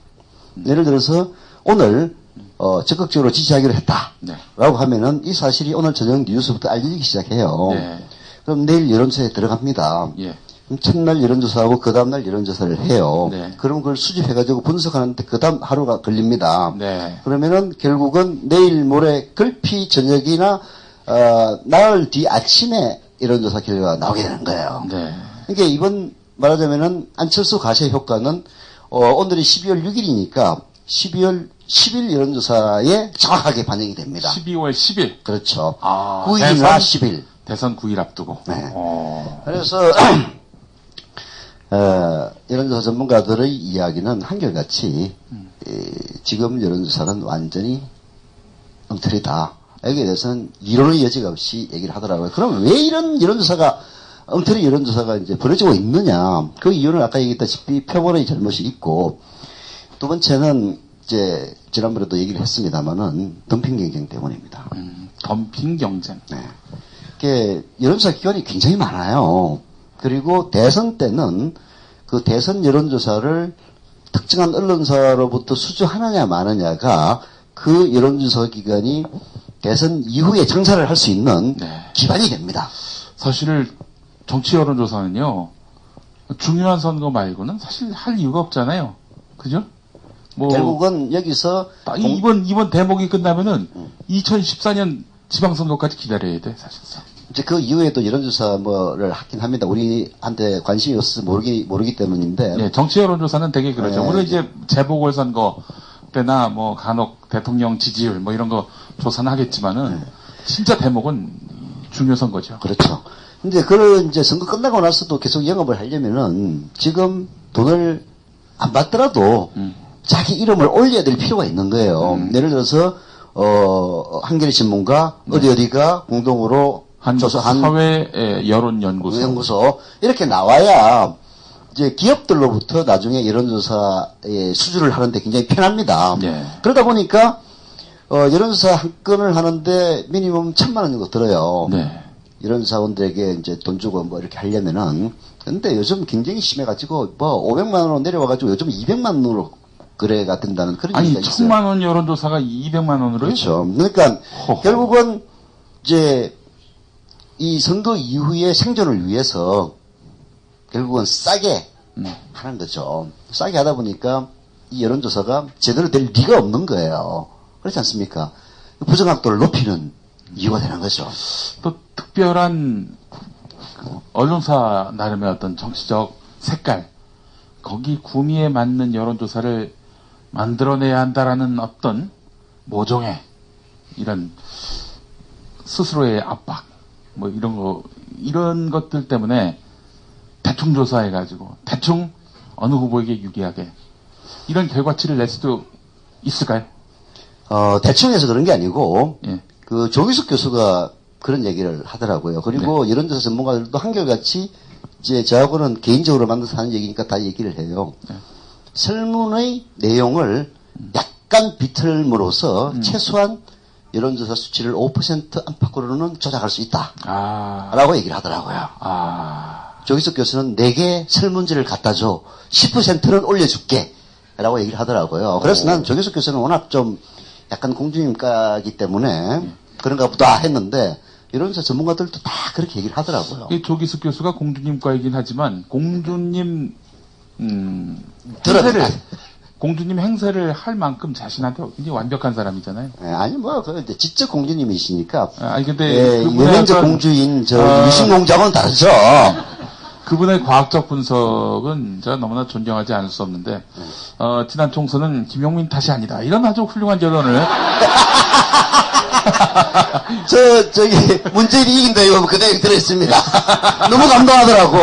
예를 들어서 오늘 적극적으로 지지하기로 했다. 네. 라고 하면은 이 사실이 오늘 저녁 뉴스부터 알리기 시작해요. 네. 그럼 내일 여론조사에 들어갑니다. 예. 그럼 첫날 여론조사하고 그 다음날 여론조사를 해요. 네. 그럼 그걸 수집해가지고 분석하는데 그 다음 하루가 걸립니다. 네. 그러면은 결국은 내일 모레 글피 저녁이나 나흘 뒤 아침에 여론조사 결과가 나오게 되는 거예요. 네. 그러니까 이번 말하자면은 안철수 가세 효과는 오늘이 12월 6일이니까 12월 10일 여론조사에 정확하게 반영이 됩니다. 12월 10일. 그렇죠. 9일이나 대선, 10일. 대선 9일 앞두고. 네. 그래서 여론조사 전문가들의 이야기는 한결같이 지금 여론조사는 완전히 엉터리다. 여기에 대해서는 이론의 여지가 없이 얘기를 하더라고요. 그럼 왜 이런 여론조사가 엉터리 여론조사가 이제 벌어지고 있느냐? 그 이유는 아까 얘기했다시피 표본의 잘못이 있고, 두 번째는 이제 지난번에도 얘기를 했습니다만은 덤핑 경쟁 때문입니다. 덤핑 경쟁. 네. 이게 여론조사 기관이 굉장히 많아요. 그리고 대선 때는 그 대선 여론조사를 특정한 언론사로부터 수주하느냐 마느냐가 그 여론조사 기관이 대선 이후에 장사를 할 수 있는 네. 기반이 됩니다. 사실 정치 여론조사는요, 중요한 선거 말고는 사실 할 이유가 없잖아요. 그죠? 뭐 결국은 여기서 이번 대목이 끝나면은 2014년 지방선거까지 기다려야 돼, 사실상. 이제 그 이후에도 여론조사 뭐를 하긴 합니다. 우리한테 관심이 없어서 모르기 때문인데. 네, 정치 여론조사는 되게 그러죠. 네. 물론 이제 재보궐선거 때나 뭐 간혹 대통령 지지율 뭐 이런 거 조사는 하겠지만은 진짜 대목은 중요 선거죠. 그렇죠. 근데 그런 이제 선거 끝나고 나서도 계속 영업을 하려면은 지금 돈을 안 받더라도 자기 이름을 올려야 될 필요가 있는 거예요. 예를 들어서 한겨레신문과 어디가 공동으로 조사한 사회 여론연구소 이렇게 나와야 이제 기업들로부터 나중에 여론조사에 수주를 하는데 굉장히 편합니다. 네. 그러다 보니까 여론조사 한 건을 하는데 미니멈 1,000만 원 정도 들어요. 네. 여론사원들에게 이제 돈 주고 뭐 이렇게 하려면은. 근데 요즘 굉장히 심해가지고 뭐 500만 원으로 내려와가지고 요즘 200만 원으로 거래가 된다는 그런 아니, 얘기가 있어요. 1,000만 원 여론조사가 200만 원으로요? 그렇죠. 그러니까 허허. 결국은 이제 이 선거 이후의 생존을 위해서 결국은 싸게 하는 거죠. 싸게 하다 보니까 이 여론조사가 제대로 될 리가 없는 거예요. 그렇지 않습니까? 부정확도를 높이는 이유가 되는 거죠. 또 특별한 언론사 나름의 어떤 정치적 색깔, 거기 구미에 맞는 여론조사를 만들어내야 한다라는 어떤 모종의 이런 스스로의 압박, 뭐 이런 것들 때문에 대충 조사해가지고 대충 어느 후보에게 유리하게 이런 결과치를 낼 수도 있을까요? 대충 해서 그런 게 아니고, 예. 그 조기숙 교수가 그런 얘기를 하더라고요. 그리고 여론조사 전문가들도 한결같이 이제 저하고는 개인적으로 만나서 하는 얘기니까 다 얘기를 해요. 설문의 내용을 약간 비틀므로써 최소한 여론조사 수치를 5% 안팎으로는 조작할 수 있다. 라고 얘기를 하더라고요. 조기숙 교수는 내게 설문지를 갖다 줘. 10%는 올려줄게. 라고 얘기를 하더라고요. 그래서 난 조기숙 교수는 워낙 좀 약간 공주님가기 때문에 그런가 보다 했는데 여론조사 전문가들도 다 그렇게 얘기를 하더라고요. 조기숙 교수가 공주님과이긴 하지만 공주님 공주님 행세를 할 만큼 자신한테 굉장히 완벽한 사람이잖아요. 예, 아니 뭐 지적 공주님이시니까. 아니 근데 예, 유명적 공주인 유신 공주하고는 다르죠. 그분의 과학적 분석은 제가 너무나 존경하지 않을 수 없는데 지난 총선은 김용민 탓이 아니다. 이런 아주 훌륭한 결론을 저기 문재인이 이긴다 이거 그대로 들었습니다. 너무 감동하더라고.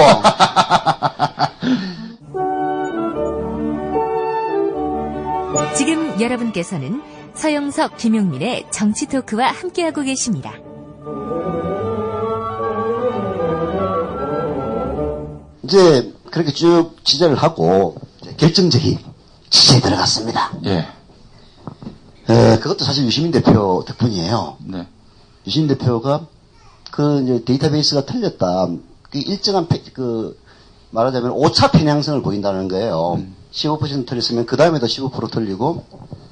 지금 여러분께서는 서영석, 김용민의 정치 토크와 함께하고 계십니다. 이제 그렇게 쭉 취재를 하고 결정적인 취재에 들어갔습니다. 예. 그것도 사실 유시민 대표 덕분이에요. 네. 유시민 대표가 이제 데이터베이스가 틀렸다. 그 일정한 말하자면 오차 편향성을 보인다는 거예요. 15% 틀렸으면 그 다음에도 15% 틀리고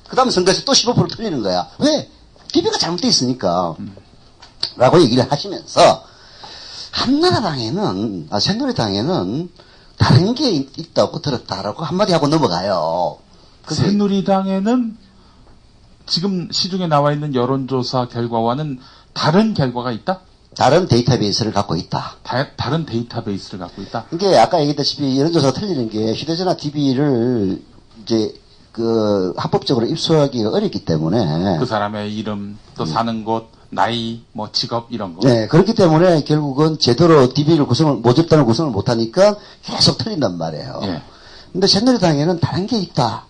그 다음 선거에서 또 15% 틀리는 거야. 왜? DB가 잘못되어 있으니까. 라고 얘기를 하시면서 한나라당에는 새누리당에는 다른 게 있다고 들었다라고 한마디 하고 넘어가요. 새누리당에는 지금 시중에 나와 있는 여론조사 결과와는 다른 결과가 있다? 다른 데이터베이스를 갖고 있다. 다른 데이터베이스를 갖고 있다? 이게 아까 얘기했다시피 여론조사가 틀리는 게 휴대전화 DB를 이제 합법적으로 입수하기가 어렵기 때문에 그 사람의 이름, 또 사는 곳, 나이, 뭐 직업 이런 거. 네, 그렇기 때문에 결국은 제대로 DB를 모집단을 구성을 못하니까 계속 틀린단 말이에요. 예. 근데 새누리당에는 다른 게 있다.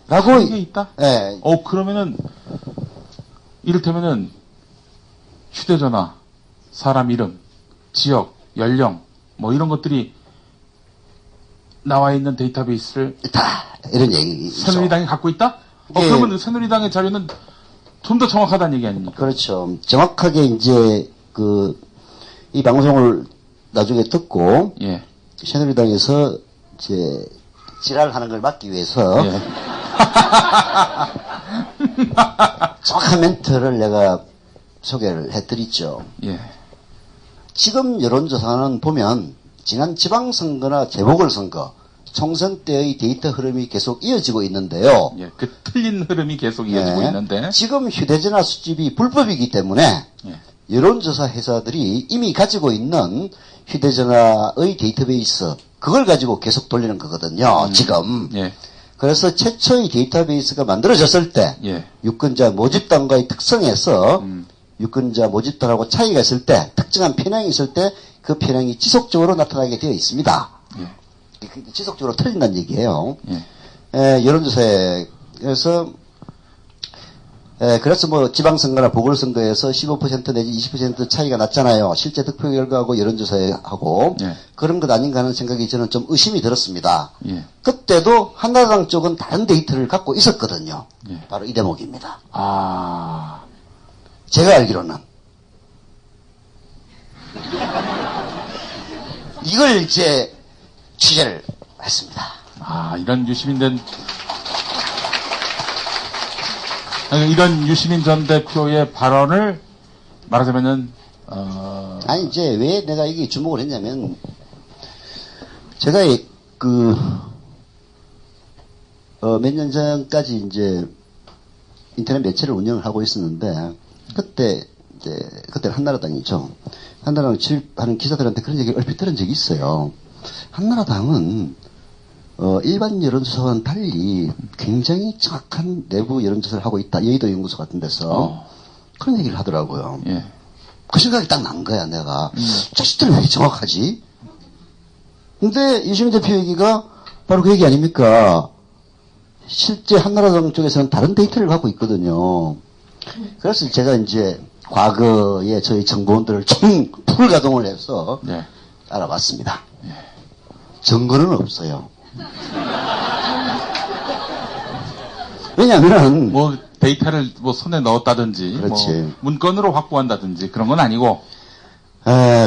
라고. 다른 게 있다? 네. 그러면은 이를테면은 휴대전화, 사람 이름, 지역, 연령, 뭐 이런 것들이 나와 있는 데이터베이스를 있다. 이런 얘기죠. 새누리당이 갖고 있다? 그러면 새누리당의 자료는 좀 더 정확하다는 얘기 아닙니까? 그렇죠. 정확하게 이제 이 방송을 나중에 듣고 예. 새누리당에서 이제 지랄하는 걸 막기 위해서 예. 정확한 멘트를 내가 소개를 해드리죠. 예. 지금 여론조사는 보면 지난 지방선거나 재보궐선거, 총선 때의 데이터 흐름이 계속 이어지고 있는데요. 예, 그 틀린 흐름이 계속 이어지고 있는데 지금 휴대전화 수집이 불법이기 때문에 예. 여론조사 회사들이 이미 가지고 있는 휴대전화의 데이터베이스 그걸 가지고 계속 돌리는 거거든요. 지금. 예. 그래서 최초의 데이터베이스가 만들어졌을 때 예. 유권자 모집단과의 특성에서 유권자 모집단하고 차이가 있을 때 특정한 편향이 있을 때 그 편향이 지속적으로 나타나게 되어 있습니다. 예. 지속적으로 틀린다는 얘기예요. 예. 여론조사에서 그래서 뭐 지방선거나 보궐선거에서 15% 내지 20% 차이가 났잖아요. 실제 득표 결과하고 여론조사하고 예. 그런 것 아닌가 하는 생각이 저는 좀 의심이 들었습니다. 예. 그때도 한나라당 쪽은 다른 데이터를 갖고 있었거든요. 예. 바로 이 대목입니다. 제가 알기로는 이걸 이제 취재를 했습니다. 이런 이런 유시민 전 대표의 발언을 말하자면은 아니 이제 왜 내가 이게 주목을 했냐면 제가 몇 년 전까지 이제 인터넷 매체를 운영을 하고 있었는데 그때는 한나라당이죠. 한나라당 출입하는 기자들한테 그런 얘기를 얼핏 들은 적이 있어요. 한나라당은 일반 여론조사와는 달리 굉장히 정확한 내부 여론조사를 하고 있다. 여의도 연구소 같은 데서 그런 얘기를 하더라고요. 예. 그 생각이 딱 난 거야. 내가 자식들은 왜 정확하지? 근데 유시민 대표 얘기가 바로 그 얘기 아닙니까? 실제 한나라당 쪽에서는 다른 데이터를 갖고 있거든요. 그래서 제가 이제 과거에 저희 정보원들을 풀 가동을 해서 알아봤습니다. 증거는 없어요. 왜냐하면 뭐 데이터를 뭐 손에 넣었다든지 그렇지. 뭐 문건으로 확보한다든지 그런 건 아니고.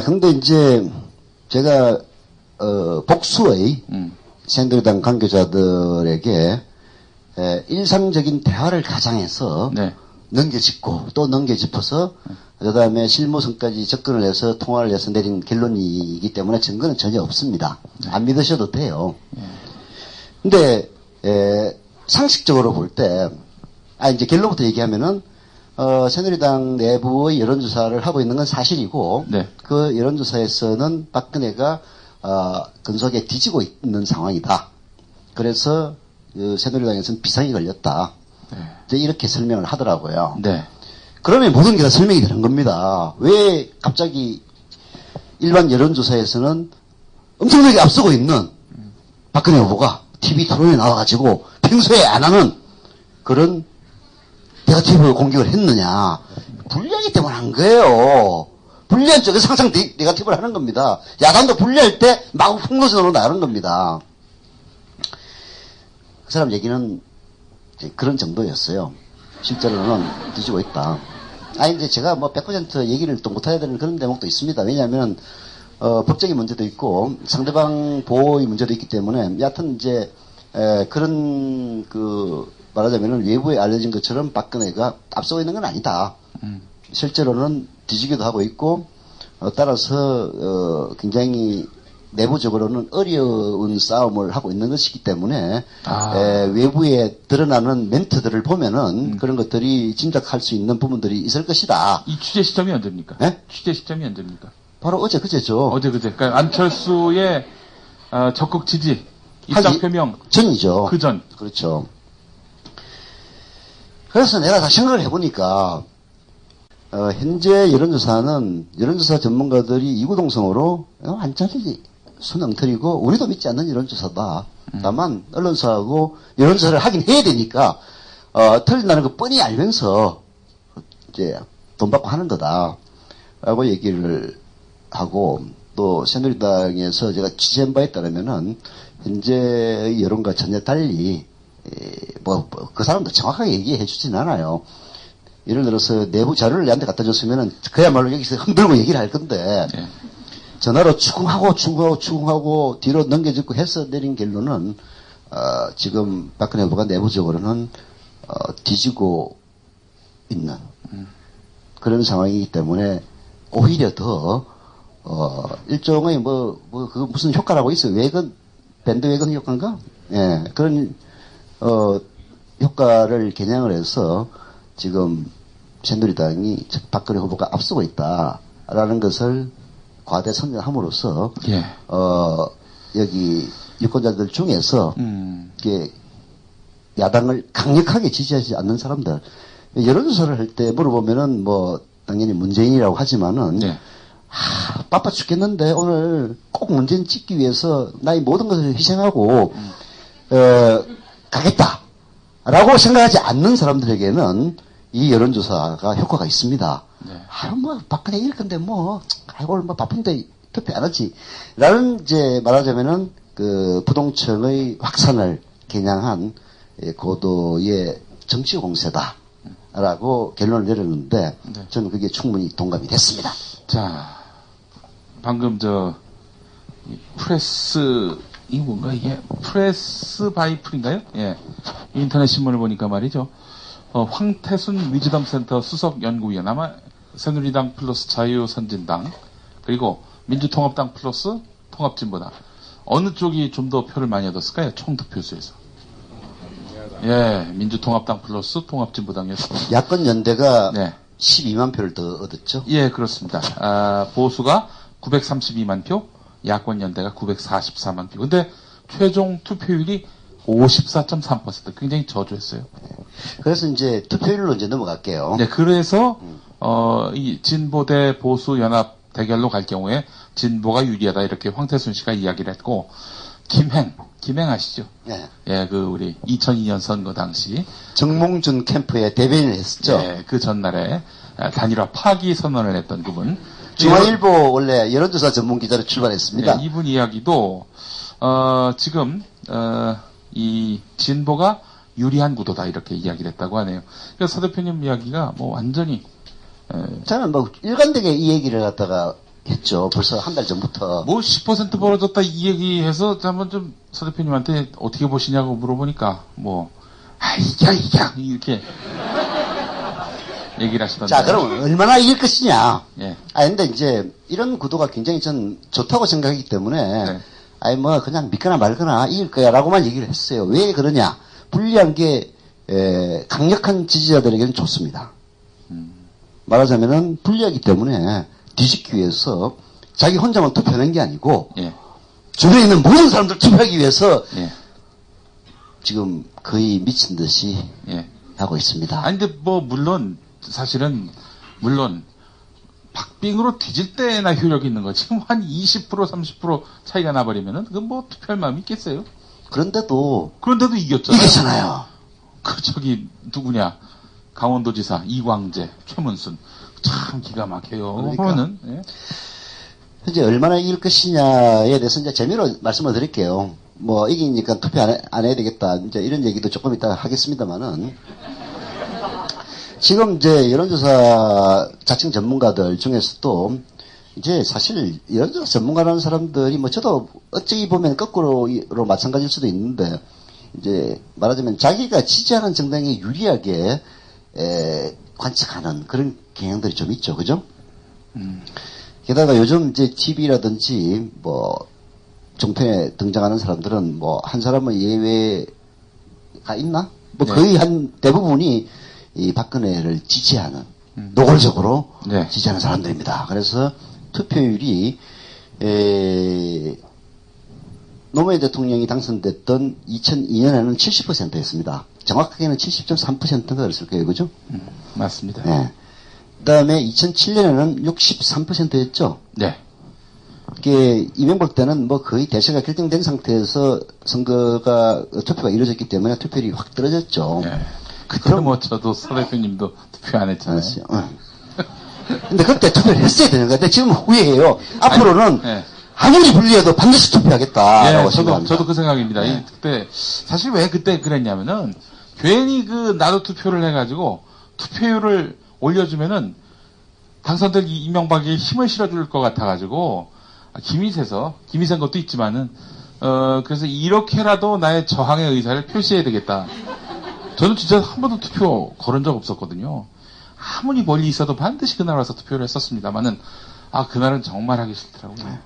근데 이제 제가 복수의 새누리당 관계자들에게 일상적인 대화를 가장해서 넘겨짚고 또 넘겨짚어서 그 다음에 실무선까지 접근을 해서 통화를 해서 내린 결론이기 때문에 증거는 전혀 없습니다. 안 믿으셔도 돼요. 근데 상식적으로 볼 때, 이제 결론부터 얘기하면은, 새누리당 내부의 여론조사를 하고 있는 건 사실이고, 네. 그 여론조사에서는 박근혜가, 근소하게 뒤지고 있는 상황이다. 그래서, 새누리당에서는 비상이 걸렸다. 네. 이제 이렇게 설명을 하더라고요. 네. 그러면 모든 게 다 설명이 되는 겁니다. 왜 갑자기 일반 여론조사에서는 엄청나게 앞서고 있는 박근혜 후보가 TV 토론에 나와가지고 평소에 안 하는 그런 네거티브 공격을 했느냐. 불리하기 때문에 한 거예요. 불리한 쪽에서 항상 네거티브를 하는 겁니다. 야당도 불리할 때 마구 폭로전으로 나가는 겁니다. 그 사람 얘기는 그런 정도였어요. 실제로는 뒤지고 있다. 이제 제가 100% 얘기를 또 못해야 되는 그런 대목도 있습니다. 왜냐하면, 법적인 문제도 있고, 상대방 보호의 문제도 있기 때문에, 여하튼 이제, 그런, 말하자면은 외부에 알려진 것처럼 박근혜가 앞서고 있는 건 아니다. 실제로는 뒤지기도 하고 있고, 따라서, 굉장히 내부적으로는 어려운 싸움을 하고 있는 것이기 때문에 외부에 드러나는 멘트들을 보면은 그런 것들이 짐작할 수 있는 부분들이 있을 것이다. 이 취재 시점이 언제입니까? 네? 취재 시점이 언제입니까? 바로 어제 그제죠. 어제 그제. 그러니까 안철수의 적극 지지 입장 표명 전이죠. 그 전. 그렇죠. 그래서 내가 다 생각을 해보니까 현재 여론조사는 여론조사 전문가들이 이구동성으로 완전히 순엉터리고 우리도 믿지 않는 여론조사다. 다만 언론사하고 여론조사를 하긴 해야 되니까 틀린다는 거 뻔히 알면서 이제 돈 받고 하는 거다라고 얘기를 하고 또 새누리당에서 제가 취재한 바에 따르면은 현재의 여론과 전혀 달리 그 사람도 정확하게 얘기해 주진 않아요. 예를 들어서 내부 자료를 내한테 갖다 줬으면은 그야말로 여기서 흔들고 얘기를 할 건데 네. 전화로 추궁하고 뒤로 넘겨짚고 해서 내린 결론은 지금 박근혜 후보가 내부적으로는 뒤지고 있는 그런 상황이기 때문에 오히려 더 일종의 그 무슨 효과라고 있어요. 밴드 외근 효과인가? 예, 그런 효과를 겨냥을 해서 지금 새누리당이 박근혜 후보가 앞서고 있다라는 것을 과대 선정함으로써 예. 여기 유권자들 중에서 이게 야당을 강력하게 지지하지 않는 사람들 여론조사를 할 때 물어보면은 당연히 문재인이라고 하지만은 네. 바빠 죽겠는데 오늘 꼭 문재인 찍기 위해서 나의 모든 것을 희생하고 가겠다라고 생각하지 않는 사람들에게는 이 여론조사가 효과가 있습니다. 네. 박근혜 이럴 건데 오늘 바쁜데 투표 안 하지. 라는 이제 말하자면은 그 부동층의 확산을 겨냥한 고도의 정치 공세다라고 결론을 내렸는데 네. 저는 그게 충분히 동감이 됐습니다. 자, 방금 이 뭔가 이게 프레스 바이플인가요? 예. 인터넷 신문을 보니까 말이죠. 황태순 위즈덤 센터 수석 연구위원 아마 새누리당 플러스 자유선진당 그리고 민주통합당 플러스 통합진보당 어느 쪽이 좀 더 표를 많이 얻었을까요? 총투표수에서. 예, 민주통합당 플러스 통합진보당이었습니다. 야권 연대가 네. 12만 표를 더 얻었죠? 예, 그렇습니다. 보수가 932만 표, 야권 연대가 944만 표. 근데 최종 투표율이 54.3% 굉장히 저조했어요. 그래서 이제 투표율로 이제 넘어갈게요. 네, 그래서 이 진보 대 보수 연합 대결로 갈 경우에 진보가 유리하다 이렇게 황태순 씨가 이야기를 했고 김행 아시죠? 네. 예, 우리 2002년 선거 당시 정몽준 캠프에 대변인을 했었죠. 예, 그 전날에 단일화 파기 선언을 했던 그분. 중앙일보 원래 여론조사 전문 기자로 출발했습니다. 네, 이분 이야기도 지금 이 진보가 유리한 구도다 이렇게 이야기를 했다고 하네요. 그래서 서 대표님 이야기가 완전히 저는 일관되게 이 얘기를 갖다가 했죠. 벌써 한 달 전부터. 10% 벌어졌다 이 얘기해서 한번 좀 서 대표님한테 어떻게 보시냐고 물어보니까 이겨 이렇게 얘기를 하시던데. 자, 그럼 얼마나 이길 것이냐. 예. 근데 이제 이런 구도가 굉장히 전 좋다고 생각하기 때문에 네. 그냥 믿거나 말거나 이길 거야 라고만 얘기를 했어요. 왜 그러냐. 불리한 게 강력한 지지자들에게는 좋습니다. 말하자면은 불리하기 때문에 뒤집기 위해서 자기 혼자만 투표하는 게 아니고 예. 주변에 있는 모든 사람들 투표하기 위해서 예. 지금 거의 미친 듯이 예. 하고 있습니다. 아니, 근데 뭐, 물론, 사실은, 물론, 박빙으로 뒤질 때나 효력이 있는 거. 지금 한 20%, 30% 차이가 나버리면은, 그건 뭐, 투표할 마음이 있겠어요? 그런데도 이겼잖아요. 이겼잖아요. 누구냐. 강원도지사, 이광재, 최문순. 참 기가 막혀요. 그러니까. 보면은, 예. 현재 얼마나 이길 것이냐에 대해서 이제 재미로 말씀을 드릴게요. 뭐, 이기니까 투표 안 해야 되겠다. 이제 이런 얘기도 조금 이따 하겠습니다만은. 지금 이제 여론조사 자칭 전문가들 중에서도 이제 사실 여론조사 전문가라는 사람들이 뭐 저도 어찌 보면 거꾸로로 마찬가지일 수도 있는데 이제 말하자면 자기가 지지하는 정당에 유리하게 관측하는 그런 경향들이 좀 있죠. 그죠? 게다가 요즘 이제 TV라든지 뭐 종편에 등장하는 사람들은 뭐 한 사람은 예외가 있나? 뭐 네. 거의 한 대부분이 이 박근혜를 지지하는 노골적으로 네. 지지하는 사람들입니다. 그래서 투표율이 노무현 대통령이 당선됐던 2002년에는 70%였습니다. 정확하게는 70.3%가 그랬을 거예요. 그죠? 맞습니다. 네. 그 다음에 2007년에는 63%였죠? 네. 이게 이명박 때는 뭐 거의 대세가 결정된 상태에서 투표가 이루어졌기 때문에 투표율이 확 떨어졌죠. 네. 그때 뭐 저도 서 대표님도 투표 안 했잖아요. 근데 그때 투표를 했어야 되는 거야. 근데 지금 후회해요. 앞으로는 네. 아무리 불리해도 반드시 투표하겠다라고 생각합니다. 저도 그 생각입니다. 네. 그때 사실 왜 그때 그랬냐면은 괜히 나도 투표를 해가지고 투표율을 올려주면은 당선될 이명박에 힘을 실어줄 것 같아가지고 김이 센 것도 있지만은 그래서 이렇게라도 나의 저항의 의사를 표시해야 되겠다. 저는 진짜 한 번도 투표 걸은 적 없었거든요. 아무리 멀리 있어도 반드시 그날 와서 투표를 했었습니다만은 그날은 정말 하기 싫더라고요.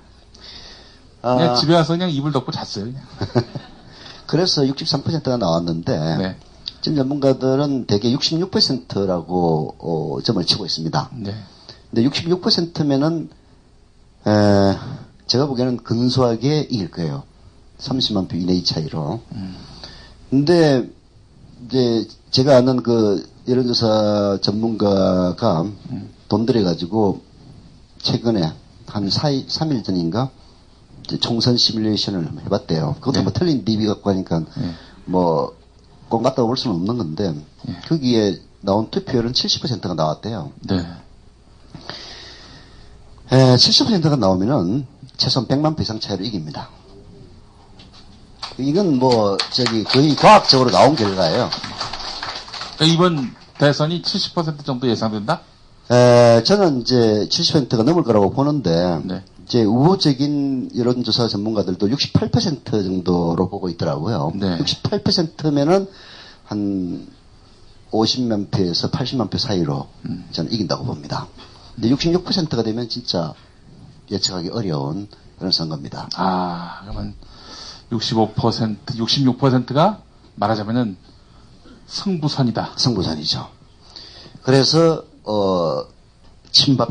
그냥 집에 와서 그냥 이불 덮고 잤어요. 그냥. 그래서 63%가 나왔는데 네. 지금 전문가들은 대개 66%라고 점을 치고 있습니다. 네. 근데 66%면은 제가 보기에는 근소하게 이길 거예요. 30만 표 이내의 차이로. 근데 이제 제가 아는 그 여론조사 전문가가 돈 들여가지고 최근에 한 3일 전인가 총선 시뮬레이션을 해봤대요. 그것도 네. 뭐 틀린 DB 갖고 하니까 뭐 꼭 맞다고 볼 수는 없는 건데 거기에 나온 투표율은 70%가 나왔대요. 네. 70%가 나오면은 최소한 100만 표 이상 차이로 이깁니다. 이건 뭐 거의 과학적으로 나온 결과예요. 이번 대선이 70% 정도 예상된다? 저는 이제 70%가 넘을 거라고 보는데 네. 이제 우호적인 여론조사 전문가들도 68% 정도로 보고 있더라고요. 네. 68%면은 한 50만 표에서 80만 표 사이로 저는 이긴다고 봅니다. 근데 66%가 되면 진짜 예측하기 어려운 그런 선거입니다. 그러면 66%가 말하자면은 승부선이다. 승부선이죠. 그래서 친박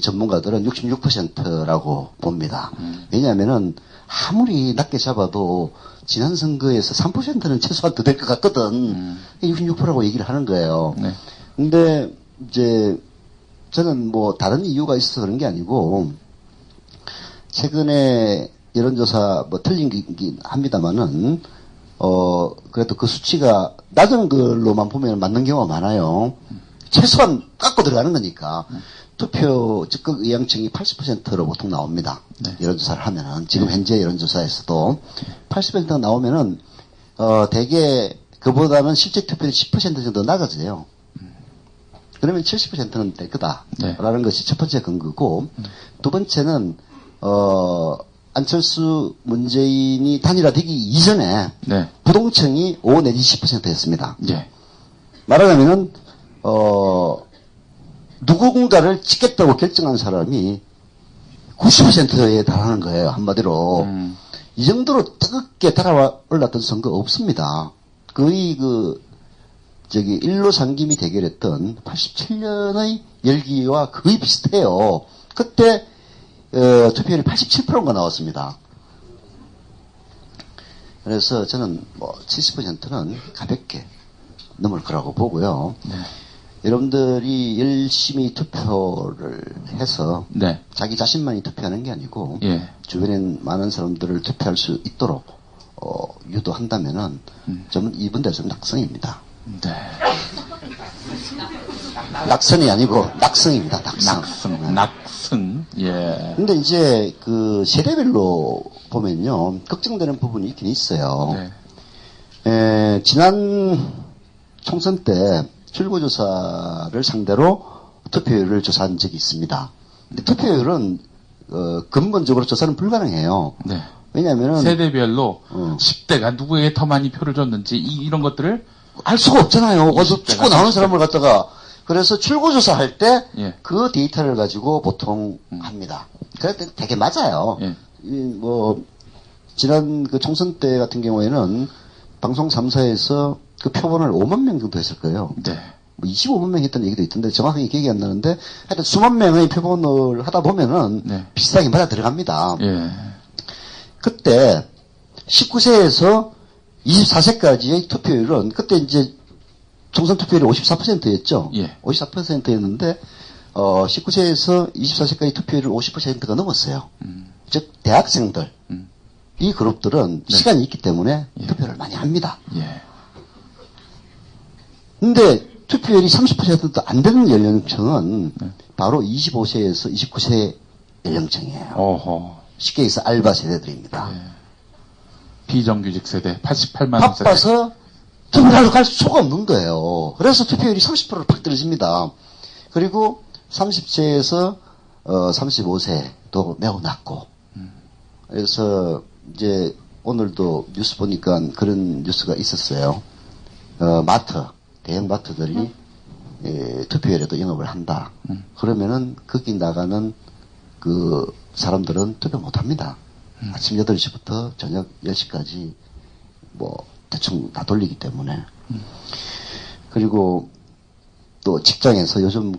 전문가들은 66%라고 봅니다. 왜냐하면은 아무리 낮게 잡아도 지난 선거에서 3%는 최소한 더 될 것 같거든. 66%라고 얘기를 하는 거예요. 네. 근데 이제 저는 뭐 다른 이유가 있어서 그런 게 아니고 최근에 여론조사 뭐 틀린 거긴 합니다만은 그래도 그 수치가 낮은 걸로만 보면 맞는 경우가 많아요. 최소한 깎고 들어가는 거니까 투표 적극 의향층이 80%로 보통 나옵니다. 네. 여론조사를 하면은 지금 현재 여론조사에서도 80%가 나오면은 대개 그보다는 실제 투표율이 10% 정도 낮아져요. 그러면 70%는 될 거다라는 것이 첫 번째 근거고 두 번째는 안철수 문재인이 단일화되기 이전에 네. 부동층이 5 내지 10%였습니다. 네. 말하자면은 누군가를 찍겠다고 결정한 사람이 90%에 달하는 거예요. 한마디로. 이 정도로 뜨겁게 달아올랐던 선거 없습니다. 거의 일로 상김이 대결했던 87년의 열기와 거의 비슷해요. 그때, 투표율이 87%가 나왔습니다. 그래서 저는 70%는 가볍게 넘을 거라고 보고요. 네. 여러분들이 열심히 투표를 해서 네. 자기 자신만이 투표하는 게 아니고 예. 주변에 많은 사람들을 투표할 수 있도록 유도한다면은 저는 이번 대선 낙성입니다. 네. 낙선이 아니고 낙성입니다. 낙성. 예. 근데 이제 세대별로 보면요 걱정되는 부분이 있긴 있어요. 네. 지난 총선 때 출구조사를 상대로 투표율을 조사한 적이 있습니다. 근데 투표율은 근본적으로 조사는 불가능해요. 네. 왜냐하면은 세대별로 10대가 누구에게 더 많이 표를 줬는지 이런 것들을 알 수가 없잖아요. 어서 찍고 나오는 사람을 갖다가 그래서 출구조사할 때 그 데이터를 가지고 보통 합니다. 그럴 때 되게 맞아요. 예. 지난 총선 때 같은 경우에는 방송 3사에서 그 표본을 5만 명 정도 했을 거예요. 네. 25만 명 했다는 얘기도 있던데 정확하게 기억이 안 나는데 하여튼 수만 명의 표본을 하다 보면은 네. 비슷하게 맞아 들어갑니다. 예. 그때 19세에서 24세까지의 투표율은 그때 이제 총선 투표율이 54%였죠. 예. 54%였는데 19세에서 24세까지 투표율은 50%가 넘었어요. 즉 대학생들 이 그룹들은 네. 시간이 있기 때문에 투표를 많이 합니다. 예. 근데 투표율이 30%도 안 되는 연령층은 바로 25세에서 29세 연령층이에요. 어허. 쉽게 해서 알바 세대들입니다. 예. 비정규직 세대 88만 세대. 바빠서 투표하러 갈 수가 없는 거예요. 그래서 투표율이 30%로 팍 떨어집니다. 그리고 30세에서 35세도 매우 낮고 그래서 이제 오늘도 뉴스 보니까 그런 뉴스가 있었어요. 대형 마트들이 투표율에도 영업을 한다. 그러면은 거기 나가는 그 사람들은 투표 못 합니다. 아침 8시부터 저녁 10시까지 대충 다 돌리기 때문에. 그리고 또 직장에서 요즘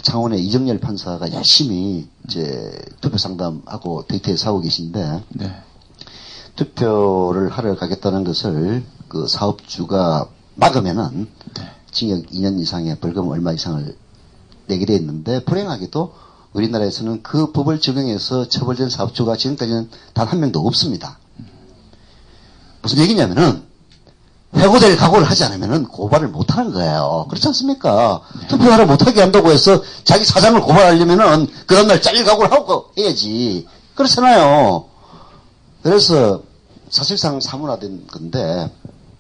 창원의 이정열 판사가 열심히 이제 투표 상담하고 데이터에 사고 계신데 네. 투표를 하러 가겠다는 것을 그 사업주가 막으면은 네. 징역 2년 이상의 벌금 얼마 이상을 내게 돼 있는데 불행하게도 우리나라에서는 그 법을 적용해서 처벌된 사업주가 지금까지는 단 한 명도 없습니다. 무슨 얘기냐면은 해고될 각오를 하지 않으면은 고발을 못 하는 거예요. 그렇지 않습니까? 네. 투표하러 못하게 한다고 해서 자기 사장을 고발하려면은 그 다음날 잘릴 각오를 하고 해야지. 그렇잖아요. 그래서 사실상 사문화된 건데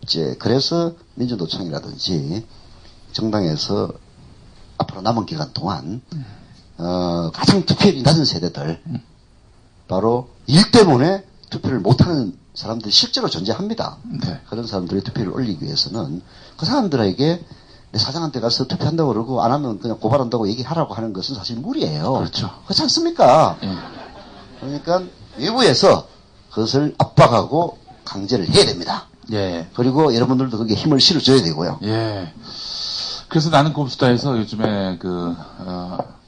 이제 그래서 민주노총이라든지 정당에서 앞으로 남은 기간 동안 가장 투표율이 낮은 세대들 바로 일 때문에 투표를 못하는 사람들이 실제로 존재합니다. 네. 그런 사람들의 투표를 올리기 위해서는 그 사람들에게 내 사장한테 가서 투표한다고 그러고 안 하면 그냥 고발한다고 얘기하라고 하는 것은 사실 무리예요. 그렇죠. 그렇지 않습니까? 그러니까 외부에서 그것을 압박하고 강제를 해야 됩니다. 예. 그리고 여러분들도 거기에 힘을 실어줘야 되고요. 예. 그래서 나는 꼼수다에서 요즘에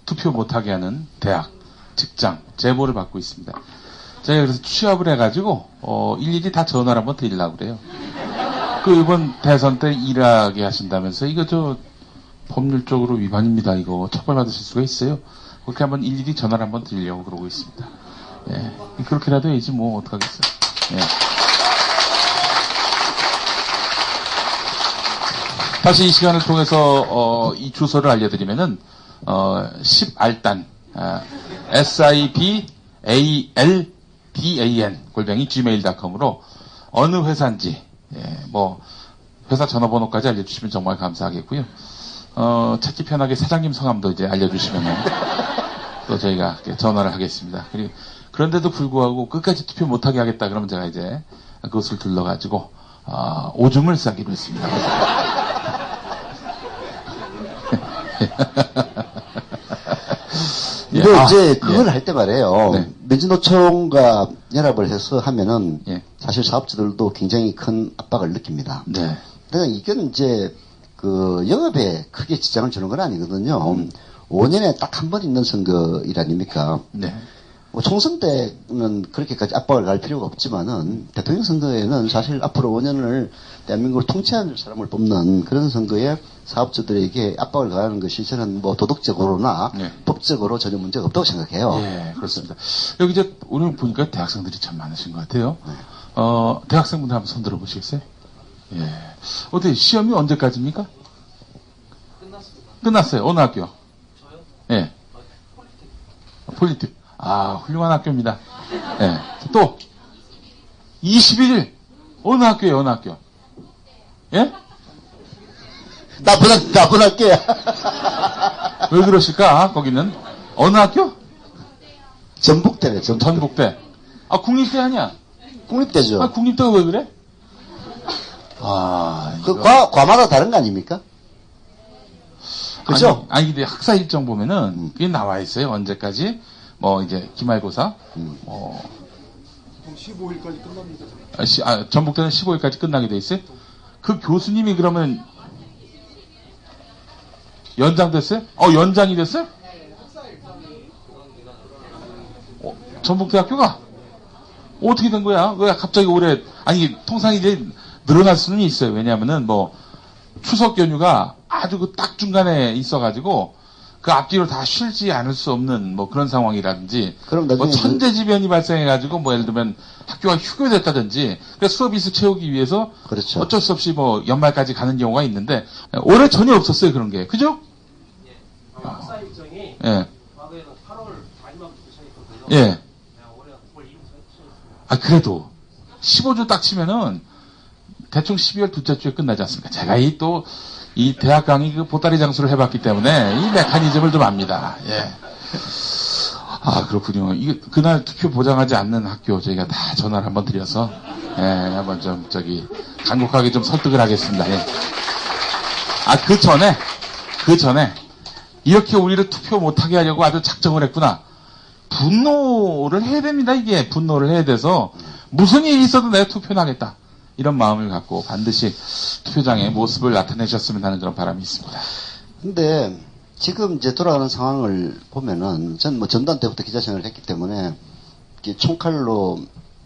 투표 못하게 하는 대학, 직장, 제보를 받고 있습니다. 제가 그래서 취업을 해가지고, 일일이 다 전화를 한번 드리려고 그래요. 이번 대선 때 일하게 하신다면서, 이거 법률적으로 위반입니다. 이거 처벌받으실 수가 있어요. 그렇게 한번 일일이 전화를 한번 드리려고 그러고 있습니다. 예. 그렇게라도 해야지, 어떡하겠어요. 예. 다시 이 시간을 통해서, 이 주소를 알려드리면은, 10알단, sibaldan@gmail.com으로 어느 회사인지, 회사 전화번호까지 알려주시면 정말 감사하겠고요. 찾기 편하게 사장님 성함도 이제 알려주시면 또 저희가 전화를 하겠습니다. 그런데도 불구하고 끝까지 투표 못하게 하겠다 그러면 제가 이제 그것을 둘러가지고, 오줌을 싸기로 했습니다. 근데 이제 그걸 할 때 말이에요. 네. 민주노총과 연합을 해서 하면은 사실 사업주들도 굉장히 큰 압박을 느낍니다. 네. 근데 이건 이제 그 영업에 크게 지장을 주는 건 아니거든요. 5년에 딱 한 번 있는 선거일 아닙니까? 네. 뭐 총선 때는 그렇게까지 압박을 갈 필요가 없지만은 대통령 선거에는 사실 앞으로 5년을 대한민국을 통치할 사람을 뽑는 그런 선거에 사업주들에게 압박을 가하는 것이 저는 뭐 도덕적으로나 네. 법적으로 전혀 문제가 없다고 생각해요. 예, 그렇습니다. 여기 이제 오늘 보니까 대학생들이 참 많으신 것 같아요. 네. 대학생분들 한번 손 들어보시겠어요? 예. 어떻게 시험이 언제까지입니까? 끝났어요. 어느 학교? 저요? 예. 폴리텍. 아, 훌륭한 학교입니다. 예. 또 21일 어느 학교예요? 어느 학교? 예? 나쁜 학교야. 왜 그러실까? 거기는 어느 학교? 전북대네. 전북대. 아, 국립대 아니야? 국립대죠. 아, 국립대가 왜 그래? 그 과마다 다른 거 아닙니까? 그죠? 아니 근데 학사 일정 보면은 그게 나와 있어요. 언제까지? 뭐 이제 기말고사. 15일까지 끝납니다. 전북대는 15일까지 끝나게 돼 있어요. 그 교수님이 그러면 연장됐어요? 연장이 됐어요? 전북대학교가 어떻게 된 거야? 왜 갑자기 올해 아니 통상 이제 늘어날 수는 있어요. 왜냐하면은 뭐 추석 연휴가 아주 그 딱 중간에 있어가지고 그 앞뒤로 다 쉬지 않을 수 없는 뭐 그런 상황이라든지 그럼 뭐 나중에 천재지변이 발생해가지고 뭐 예를 들면 학교가 휴교됐다든지 그래서 수업일수 채우기 위해서 그렇죠. 어쩔 수 없이 뭐 연말까지 가는 경우가 있는데 올해 전혀 없었어요 그런 게 그죠? 학사 일정이 예. 과거에는 8월 마지막부터 시작했거든요. 예. 올해는 9월 2일부터 시작했어요. 아 그래도 15주 딱 치면은 대충 12월 둘째 주에 끝나지 않습니까? 제가 이 대학 강의 그 보따리 장수를 해봤기 때문에 이 메커니즘을 좀 압니다. 예. 아, 그렇군요. 이게 그날 투표 보장하지 않는 학교 저희가 다 전화를 한번 드려서, 예, 한번 좀 간곡하게 좀 설득을 하겠습니다. 예. 아, 그 전에, 이렇게 우리를 투표 못하게 하려고 아주 작정을 했구나. 분노를 해야 됩니다, 이게. 분노를 해야 돼서, 무슨 일이 있어도 내가 투표는 하겠다. 이런 마음을 갖고 반드시 투표장의 모습을 나타내셨으면 하는 그런 바람이 있습니다. 근데 지금 이제 돌아가는 상황을 보면은 전 뭐 전두환 때부터 기자 생활을 했기 때문에 총칼로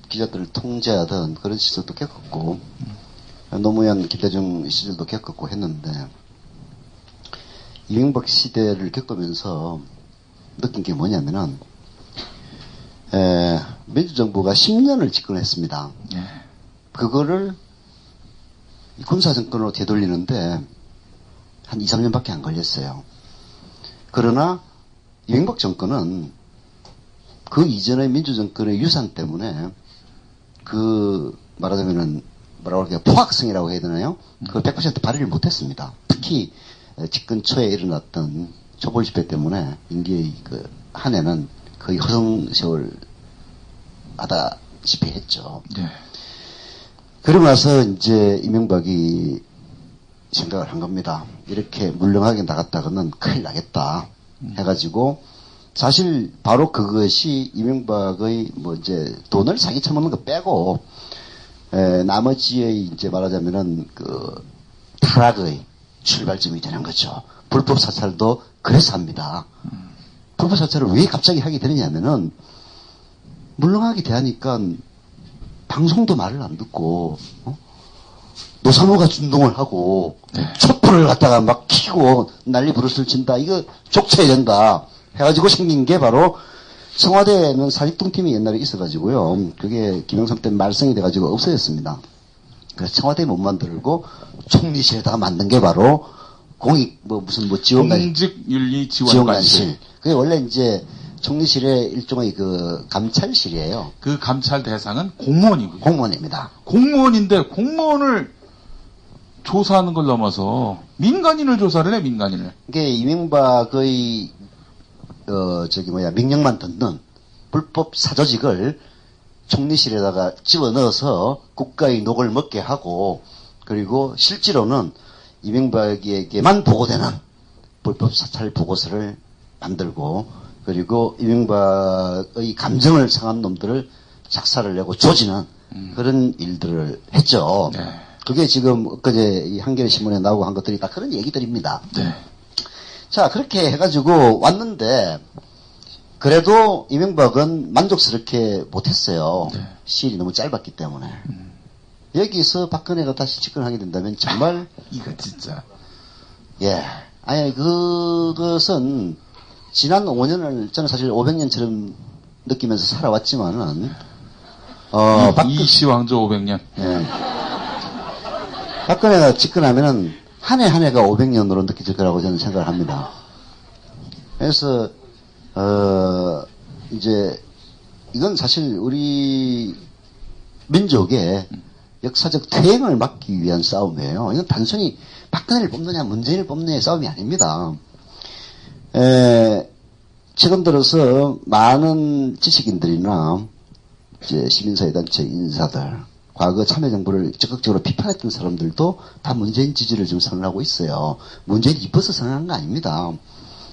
기자들을 통제하던 그런 시절도 겪었고 노무현 김대중 시절도 겪었고 했는데 이명박 시대를 겪으면서 느낀 게 뭐냐면은 민주정부가 10년을 집권했습니다. 예. 그거를 군사정권으로 되돌리는데 한 2, 3년밖에 안 걸렸어요. 그러나 이명박 정권은 그 이전의 민주정권의 유산 때문에 그 말하자면은 뭐라고 할까요? 포악성이라고 해야 되나요? 그걸 100% 발휘를 못했습니다. 특히 집권 초에 일어났던 촛불 집회 때문에 임기의 그 한 해는 거의 허송세월 하다시피 했죠. 네. 그러고 나서 이제 이명박이 생각을 한 겁니다. 이렇게 물렁하게 나갔다가는 큰일 나겠다 해가지고 사실 바로 그것이 이명박의 뭐 이제 돈을 사기 쳐먹는 거 빼고 나머지의 이제 말하자면은 그 타락의 출발점이 되는 거죠. 불법 사찰도 그래서 합니다. 불법 사찰을 왜 갑자기 하게 되느냐면은 물렁하게 대하니까 방송도 말을 안 듣고 노사모가 준동을 하고 촛불을 갖다가 막 키고 난리 부르스를 친다. 이거 족쳐야 된다 해가지고 생긴 게 바로 청와대에는 사직동팀이 옛날에 있어가지고요. 그게 김영삼 때 말썽이 돼가지고 없어졌습니다. 그래서 청와대에 못 만들고 총리실에다가 만든 게 바로 공익 지원관실. 공직윤리지원관실. 그게 원래 이제 총리실의 일종의 그 감찰실이에요. 그 감찰 대상은 공무원이고요. 공무원입니다. 공무원인데 공무원을 조사하는 걸 넘어서 민간인을 조사를 해, 민간인을. 이게 이명박의 명령만 듣는 불법 사조직을 총리실에다가 집어넣어서 국가의 녹을 먹게 하고 그리고 실제로는 이명박에게만 보고되는 불법 사찰 보고서를 만들고 그리고 이명박의 감정을 상한 놈들을 작사를 내고 조지는 그런 일들을 했죠. 네. 그게 지금 엊그제 이 한겨레 신문에 나오고 한 것들이 다 그런 얘기들입니다. 네. 자, 그렇게 해가지고 왔는데, 그래도 이명박은 만족스럽게 못했어요. 네. 시일이 너무 짧았기 때문에. 여기서 박근혜가 다시 집권하게 된다면 정말, 이거 진짜. 예. 아니, 그것은 지난 5년을 저는 사실 500년처럼 느끼면서 살아왔지만은, 이시왕조 500년. 예. 박근혜가 집권하면은 한 해 한 해가 500년으로 느껴질 거라고 저는 생각을 합니다. 그래서 이제 이건 사실 우리 민족의 역사적 퇴행을 막기 위한 싸움이에요. 이건 단순히 박근혜를 뽑느냐 문재인을 뽑느냐의 싸움이 아닙니다. 최근 들어서 많은 지식인들이나 이제 시민사회단체 인사들, 과거 참여정부를 적극적으로 비판했던 사람들도 다 문재인 지지를 지금 선언하고 있어요. 문재인이 이뻐서 선언한 거 아닙니다.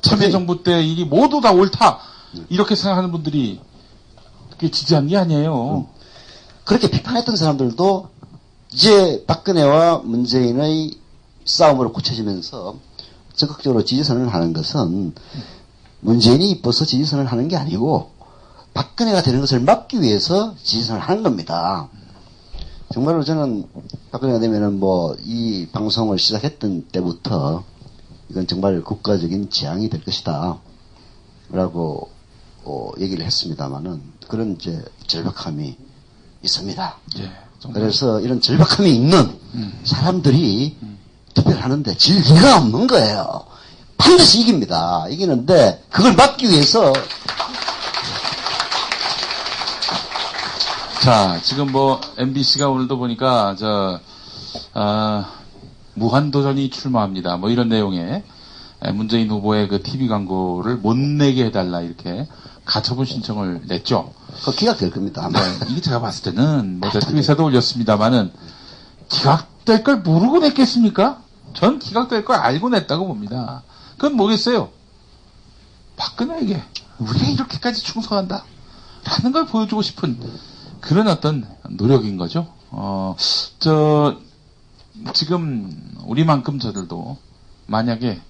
참여정부 때 일이 모두 다 옳다. 이렇게 생각하는 분들이 그게 지지한 게 아니에요. 그렇게 비판했던 사람들도 이제 박근혜와 문재인의 싸움으로 굳혀지면서 적극적으로 지지선언을 하는 것은 문재인이 이뻐서 지지선언을 하는 게 아니고 박근혜가 되는 것을 막기 위해서 지지선언을 하는 겁니다. 정말로 저는 박근혜가 되면은 이 방송을 시작했던 때부터 이건 정말 국가적인 재앙이 될 것이다. 라고, 얘기를 했습니다만은 그런 이제 절박함이 있습니다. 예, 그래서 이런 절박함이 있는 사람들이 투표를 하는데 질 리가 없는 거예요. 반드시 이깁니다. 이기는데 그걸 막기 위해서 자, 지금 MBC가 오늘도 보니까, 무한도전이 출마합니다. 이런 내용의 문재인 후보의 그 TV 광고를 못 내게 해달라, 이렇게 가처분 신청을 냈죠. 그 기각될 겁니다. 아마. 네, 이게 제가 봤을 때는, 트윗에도 올렸습니다만은, 기각될 걸 모르고 냈겠습니까? 전 기각될 걸 알고 냈다고 봅니다. 그건 뭐겠어요? 박근혜에게, 우리가 이렇게까지 충성한다. 라는 걸 보여주고 싶은, 그런 어떤 노력인 거죠. 지금 우리만큼 저들도 만약에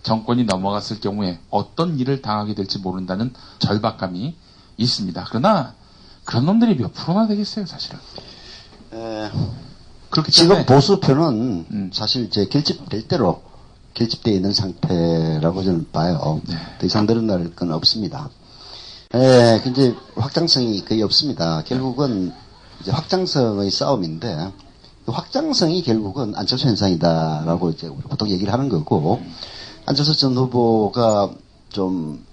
정권이 넘어갔을 경우에 어떤 일을 당하게 될지 모른다는 절박감이 있습니다. 그러나 그런 놈들이 몇 프로나 되겠어요, 사실은. 그렇기 지금 보수표는 사실 이제 결집될 대로 결집되어 있는 상태라고 저는 봐요. 네. 더 이상 늘어날 건 없습니다. 근데 확장성이 거의 없습니다. 결국은 이제 확장성의 싸움인데, 그 확장성이 결국은 안철수 현상이다라고 이제 보통 얘기를 하는 거고, 안철수 전 후보가 좀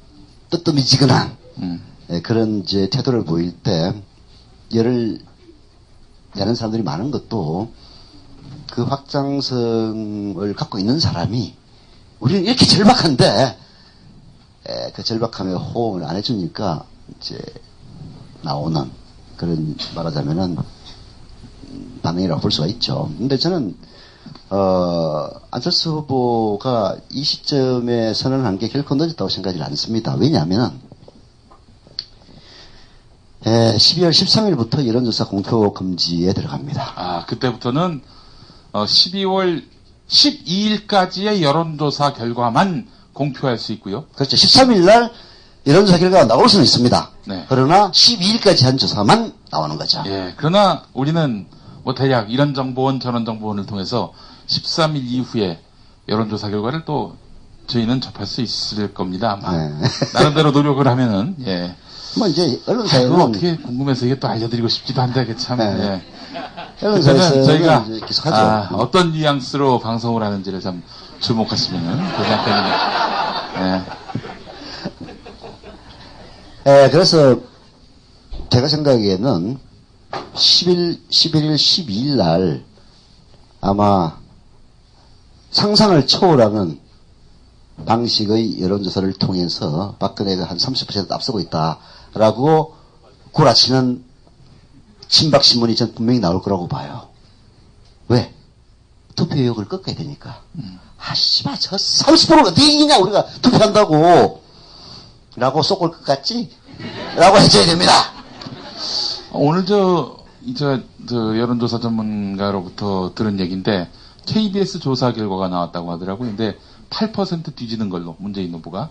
뜨뜻미지근한 그런 이제 태도를 보일 때 열을 내는 사람들이 많은 것도 그 확장성을 갖고 있는 사람이 우리는 이렇게 절박한데 그 절박함에 호응을 안 해주니까 이제 나오는 그런 말하자면은 반응이라고 볼 수가 있죠. 근데 저는 안철수 후보가 이 시점에 선언한 게 결코 늦었다고 생각하지 않습니다. 왜냐하면 12월 13일부터 여론조사 공표 금지에 들어갑니다. 그때부터는 12월 12일까지의 여론조사 결과만 공표할 수 있고요. 그렇죠. 13일 날 여론조사 결과가 나올 수는 있습니다. 네. 그러나 12일까지 한 조사만 나오는 거죠. 예. 그러나 우리는 대략 이런 정보원 저런 정보원을 통해서 13일 이후에 여론조사 결과를 또 저희는 접할 수 있을 겁니다. 아마. 네. 나름대로 노력을 하면은 예. 이제 언론사에는 그거 어떻게 궁금해서 이게 또 알려드리고 싶지도 한데 그 참. 네. 예. 언론사에서는 저희가 계속하죠. 어떤 뉘앙스로 방송을 하는지를 참 주목하시면은 괜찮겠네요. 예. 그래서 제가 생각하기에는 11일, 12일 날 아마 상상을 초월하는 방식의 여론조사를 통해서 박근혜가 한 30% 앞서고 있다라고 구라치는 친박신문이 전 분명히 나올 거라고 봐요. 왜? 투표 의혹을 꺾어야 되니까. 씨발, 저 30%가 어떻게 이기냐, 우리가 투표한다고. 라고 쏙을 것 같지? 라고 해줘야 됩니다. 오늘 저 여론조사 전문가로부터 들은 얘기인데, KBS 조사 결과가 나왔다고 하더라고요. 근데 8% 뒤지는 걸로, 문재인 후보가.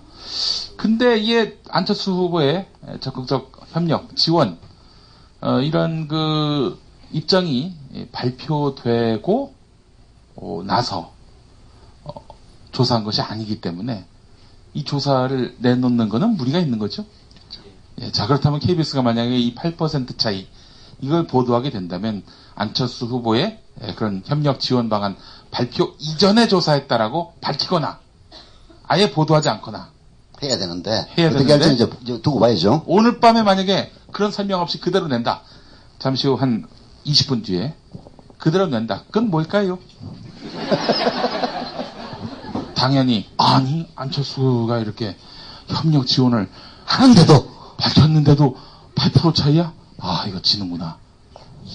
근데 이게 안철수 후보의 적극적 협력, 지원, 이런 그 입장이 발표되고 나서 조사한 것이 아니기 때문에 이 조사를 내놓는 거는 무리가 있는 거죠. 예, 자, 그렇다면 KBS가 만약에 이 8% 차이, 이걸 보도하게 된다면 안철수 후보의 그런 협력 지원 방안 발표 이전에 조사했다라고 밝히거나 아예 보도하지 않거나 해야 되는데 어떻게 할지 이제 두고 봐야죠. 오늘 밤에 만약에 그런 설명 없이 그대로 낸다. 잠시 후 한 20분 뒤에 그대로 낸다. 그건 뭘까요? 당연히 아니 안철수가 이렇게 협력 지원을 하는데도 밝혔는데도 8% 차이야? 아 이거 지는구나.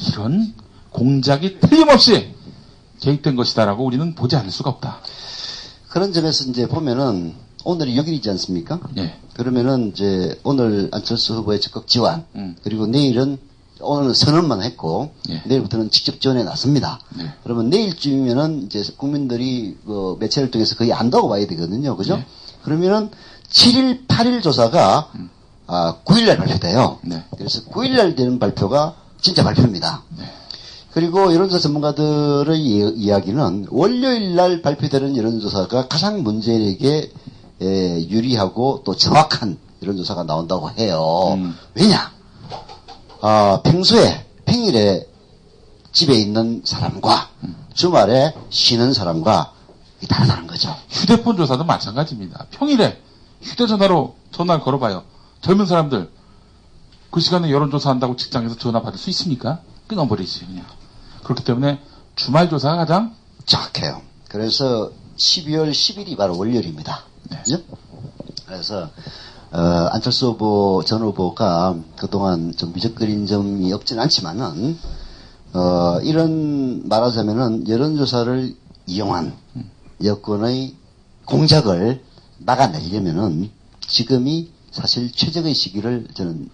이런 공작이 틀림없이 개입된 것이다라고 우리는 보지 않을 수가 없다. 그런 점에서 이제 보면은 오늘이 6일이지 않습니까? 예. 그러면은 이제 오늘 안철수 후보의 적극 지원 그리고 내일은 오늘 선언만 했고 예. 내일부터는 직접 지원에 나섭니다. 네. 그러면 내일쯤이면은 이제 국민들이 매체를 통해서 거의 안다고 봐야 되거든요. 그죠? 예. 그러면은 7일, 8일 조사가 9일날 발표돼요. 네. 그래서 9일날 되는 발표가 진짜 발표입니다. 네. 그리고 여론조사 전문가들의 이야기는 월요일날 발표되는 여론조사가 가장 문재인에게 유리하고 또 정확한 여론조사가 나온다고 해요. 왜냐? 평소에 평일에 집에 있는 사람과 주말에 쉬는 사람과 다르다는 거죠. 휴대폰 조사도 마찬가지입니다. 평일에 휴대전화로 전화를 걸어봐요. 젊은 사람들 그 시간에 여론조사 한다고 직장에서 전화 받을 수 있습니까? 끊어버리지 그냥. 그렇기 때문에 주말 조사가 가장 정확해요. 그래서 12월 10일이 바로 월요일입니다. 네. 그죠? 그래서 안철수 후보 전 후보가 그동안 좀 미적거린 점이 없진 않지만은 이런 말하자면은 여론조사를 이용한 여권의 공작을 막아내려면은 지금이 사실 최적의 시기를 저는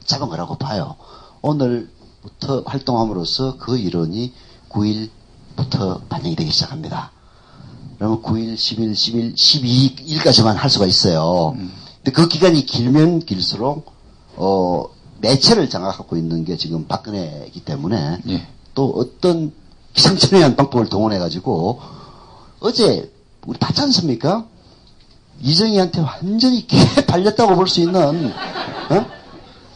잡은 거라고 봐요. 오늘부터 활동함으로써 그 이론이 9일부터 반영이 되기 시작합니다. 그러면 9일, 10일, 10일, 12일까지만 할 수가 있어요. 근데 그 기간이 길면 길수록 매체를 장악하고 있는 게 지금 박근혜이기 때문에 예. 또 어떤 기상천외한 방법을 동원해가지고 어제 우리 봤지 않습니까? 이정희한테 완전히 개 발렸다고 볼 수 있는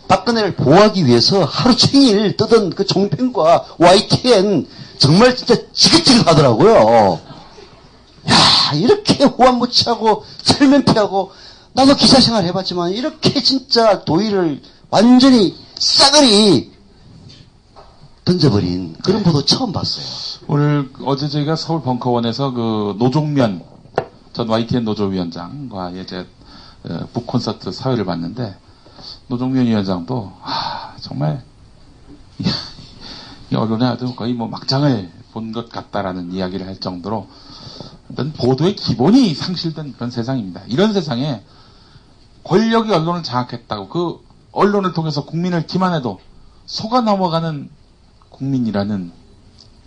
박근혜를 보호하기 위해서 하루 종일 뜨던 그 종편과 YTN 정말 진짜 지긋지긋하더라고요. 야 이렇게 호환무치하고 설면피하고 나도 기자생활 해봤지만 이렇게 진짜 도의를 완전히 싸그리 던져버린 그런 보도 처음 봤어요. 오늘 어제 저희가 서울 벙커원에서 그 노종면 전 YTN 노조위원장과 이제 북콘서트 사회를 봤는데 노종면 위원장도 정말 이 언론에 아주 거의 뭐 막장을 본 것 같다라는 이야기를 할 정도로 어떤 보도의 기본이 상실된 그런 세상입니다. 이런 세상에 권력이 언론을 장악했다고 그 언론을 통해서 국민을 기만해도 속아 넘어가는 국민이라는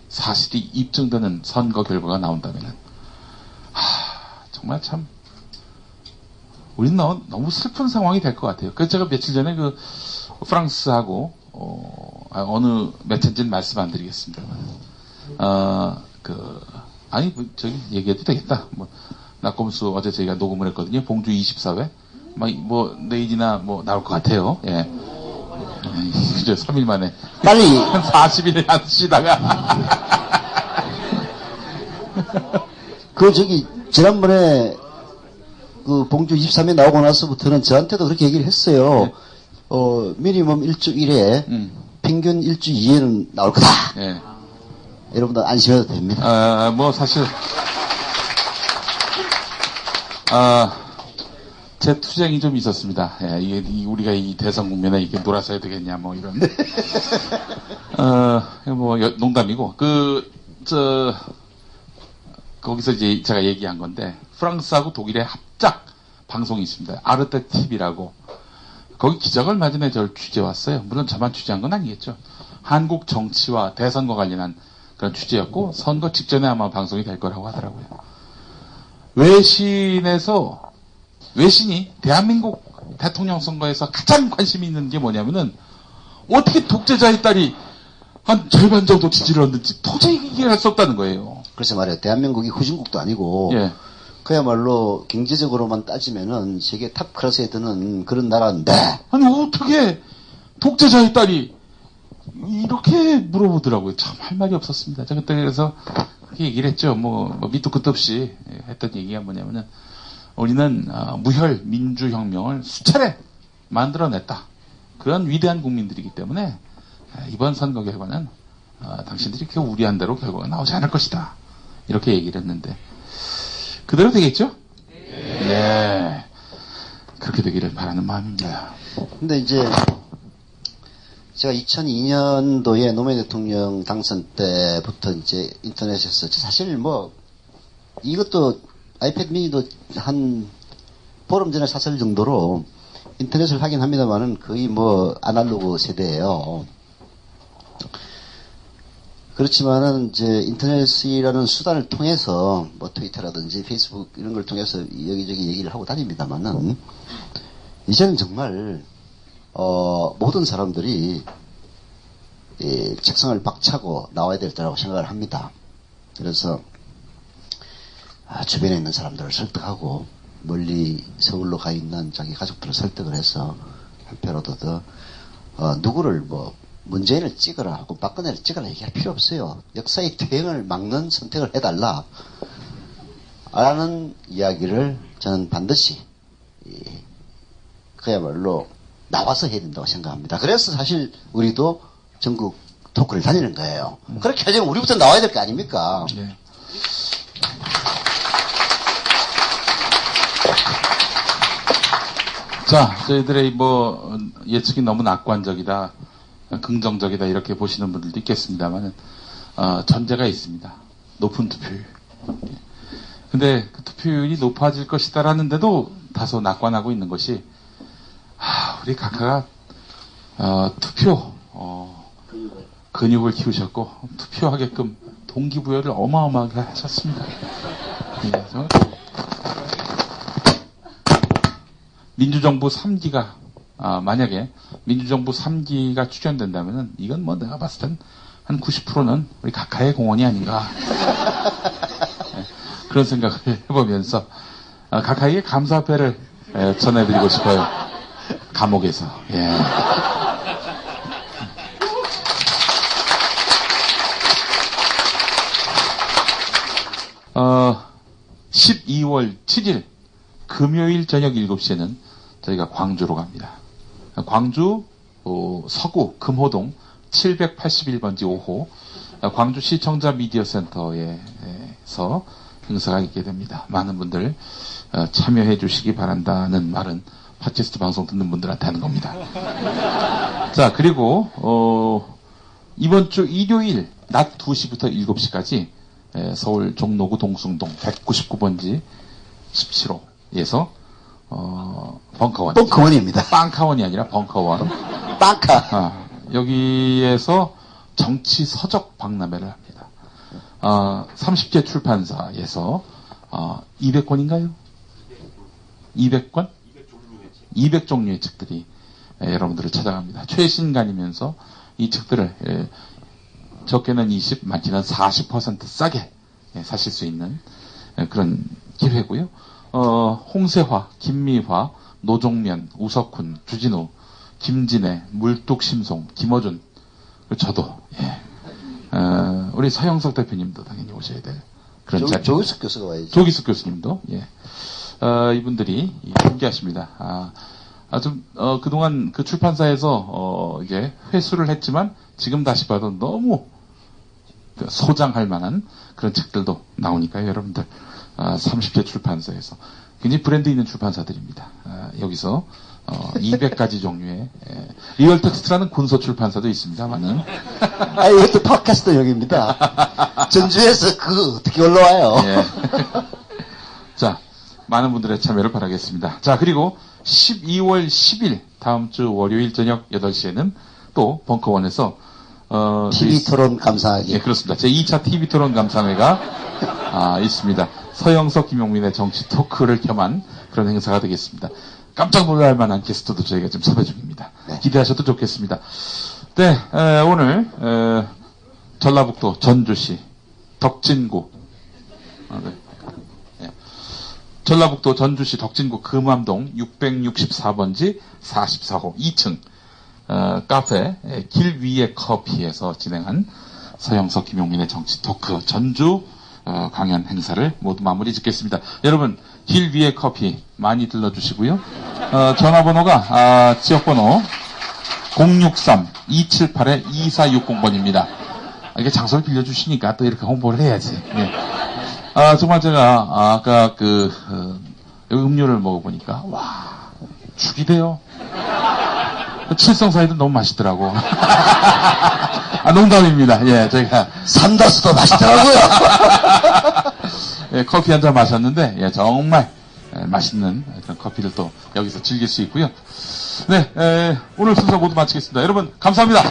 사실이 입증되는 선거 결과가 나온다면은 정말 참 우리는 너무 슬픈 상황이 될 것 같아요. 그래서 제가 며칠 전에 그 프랑스하고 어느 매체인지는 말씀 안 드리겠습니다만 아니 저기 얘기해도 되겠다. 뭐 낙검수 어제 저희가 녹음을 했거든요. 봉주 24회 뭐 내일이나 뭐 나올 것 같아요. 예. 그죠 3일 만에 빨리 한 40일 안 쉬다가 그 저기 지난번에 그 봉주 23회 나오고 나서부터는 저한테도 그렇게 얘기를 했어요. 네. 미니멈 일주 1회 평균 일주 2회는 나올 거다. 네. 여러분들 안심해도 됩니다. 뭐 사실 제 투쟁이 좀 있었습니다. 예, 이게 우리가 이 대선 국면에 이게 놀아서야 되겠냐 뭐 이런 뭐 농담이고 거기서 이제 제가 얘기한 건데 프랑스하고 독일의 합작 방송이 있습니다. 아르테 TV라고 거기 기자가 얼마 전에 저를 취재해 왔어요. 물론 저만 취재한 건 아니겠죠. 한국 정치와 대선과 관련한 그런 취재였고 선거 직전에 아마 방송이 될 거라고 하더라고요. 외신이 대한민국 대통령 선거에서 가장 관심이 있는 게 뭐냐면은 어떻게 독재자의 딸이 한 절반 정도 지지를 얻는지 도저히 이해할 수 없다는 거예요. 그래서 말이에요. 대한민국이 후진국도 아니고 예. 그야말로 경제적으로만 따지면은 세계 탑 클래스에 드는 그런 나라인데 아니 어떻게 독재자의 딸이 이렇게 물어보더라고요. 참 할 말이 없었습니다. 제가 그때 그래서 그렇게 얘기를 했죠. 뭐 밑도 끝도 없이 했던 얘기가 뭐냐면은 우리는 무혈 민주혁명을 수차례 만들어냈다. 그런 위대한 국민들이기 때문에 이번 선거 결과는 당신들이 그렇게 우려한 대로 결과가 나오지 않을 것이다. 이렇게 얘기를 했는데 그대로 되겠죠? 네. 그렇게 되기를 바라는 마음입니다. 근데 이제 제가 2002년도에 노무현 대통령 당선 때부터 이제 인터넷에서 사실 뭐 이것도 아이패드 미니도 한 보름 전에 샀을 정도로 인터넷을 하긴 합니다만은 거의 뭐 아날로그 세대예요. 그렇지만은 이제 인터넷이라는 수단을 통해서 뭐 트위터라든지 페이스북 이런 걸 통해서 여기저기 얘기를 하고 다닙니다만은 이제는 정말 모든 사람들이 책상을 박차고 나와야 될 때라고 생각을 합니다. 그래서 주변에 있는 사람들을 설득하고 멀리 서울로 가 있는 자기 가족들을 설득을 해서 한편으로도 더 누구를 뭐 문재인을 찍어라 하고 박근혜를 찍어라 얘기할 필요 없어요. 역사의 퇴행을 막는 선택을 해달라 라는 이야기를 저는 반드시 그야말로 나와서 해야 된다고 생각합니다. 그래서 사실 우리도 전국 토크를 다니는 거예요. 그렇게 하려면 우리부터 나와야 될 거 아닙니까? 네. 자, 저희들의 뭐 예측이 너무 낙관적이다, 긍정적이다 이렇게 보시는 분들도 있겠습니다만은 전제가 있습니다. 높은 투표율. 근데 그 투표율이 높아질 것이다라는데도 다소 낙관하고 있는 것이 우리 각하가 투표 근육을 키우셨고 투표하게끔 동기부여를 어마어마하게 하셨습니다. 민주정부 3기가 만약에 민주정부 3기가 추천된다면은 이건 뭐 내가 봤을 땐 한 90%는 우리 각하의 공헌이 아닌가 네, 그런 생각을 해보면서 각하에게 감사패를 전해드리고 싶어요. 감옥에서. 예. 12월 7일 금요일 저녁 7시에는 저희가 광주로 갑니다. 광주 서구 금호동 781번지 5호 광주 시청자 미디어 센터에서 행사가 있게 됩니다. 많은 분들 참여해 주시기 바란다는 말은 팟캐스트 방송 듣는 분들한테 하는 겁니다. 자, 그리고 이번 주 일요일 낮 2시부터 7시까지 서울 종로구 동숭동 199번지 17호에서 벙커원. 벙커원입니다. 빵카원이 아니라 벙커원. 빵카. 여기에서 정치 서적 박람회를 합니다. 30개 출판사에서 200권인가요? 200권? 200종류의 책들이 여러분들을 찾아갑니다. 최신간이면서 이 책들을 적게는 20, 많게는 40% 싸게 사실 수 있는 그런 기회고요. 홍세화, 김미화, 노종면, 우석훈, 주진우, 김진애, 물뚝심송, 김어준, 저도 우리 서영석 대표님도 당연히 오셔야 될 그런 자리. 조기숙 교수가 와야죠. 조기숙 교수님도 이분들이 함께하십니다. 그동안 그 출판사에서 이제 회수를 했지만 지금 다시 봐도 너무 소장할 만한 그런 책들도 나오니까요. 여러분들 30개 출판사에서 굉장히 브랜드 있는 출판사들입니다. 여기서 200가지 종류의 리얼 텍스트라는 군소 출판사도 있습니다만은 이것도 팟캐스트용입니다. 전주에서 그거 어떻게 올라와요? 예. 자, 많은 분들의 참여를 바라겠습니다. 자, 그리고 12월 10일 다음 주 월요일 저녁 8시에는 또 벙커원에서 TV 토론 감사하게. 예, 그렇습니다. 제2차 TV 토론 감사회가 있습니다. 서영석, 김용민의 정치 토크를 겸한 그런 행사가 되겠습니다. 깜짝 놀랄 만한 게스트도 저희가 지금 섭외 중입니다. 네. 기대하셔도 좋겠습니다. 네, 오늘 전라북도 전주시 덕진구 네. 네. 전라북도 전주시 덕진구 금암동 664번지 44호 2층 카페 길 위의 커피에서 진행한 서영석, 김용민의 정치 토크 전주 강연 행사를 모두 마무리 짓겠습니다. 여러분 길 위의 커피 많이 들러주시고요. 전화번호가 지역번호 063-278-2460번입니다. 이게 장소를 빌려주시니까 또 이렇게 홍보를 해야지. 예. 정말 제가 아까 여기 음료를 먹어보니까 와 죽이 돼요. 칠성사이도 너무 맛있더라고. 농담입니다. 예, 저희가 삼다수도 맛있더라고요. 예, 커피 한 잔 마셨는데 예, 정말 맛있는 그런 커피를 또 여기서 즐길 수 있고요. 네, 오늘 순서 모두 마치겠습니다. 여러분 감사합니다.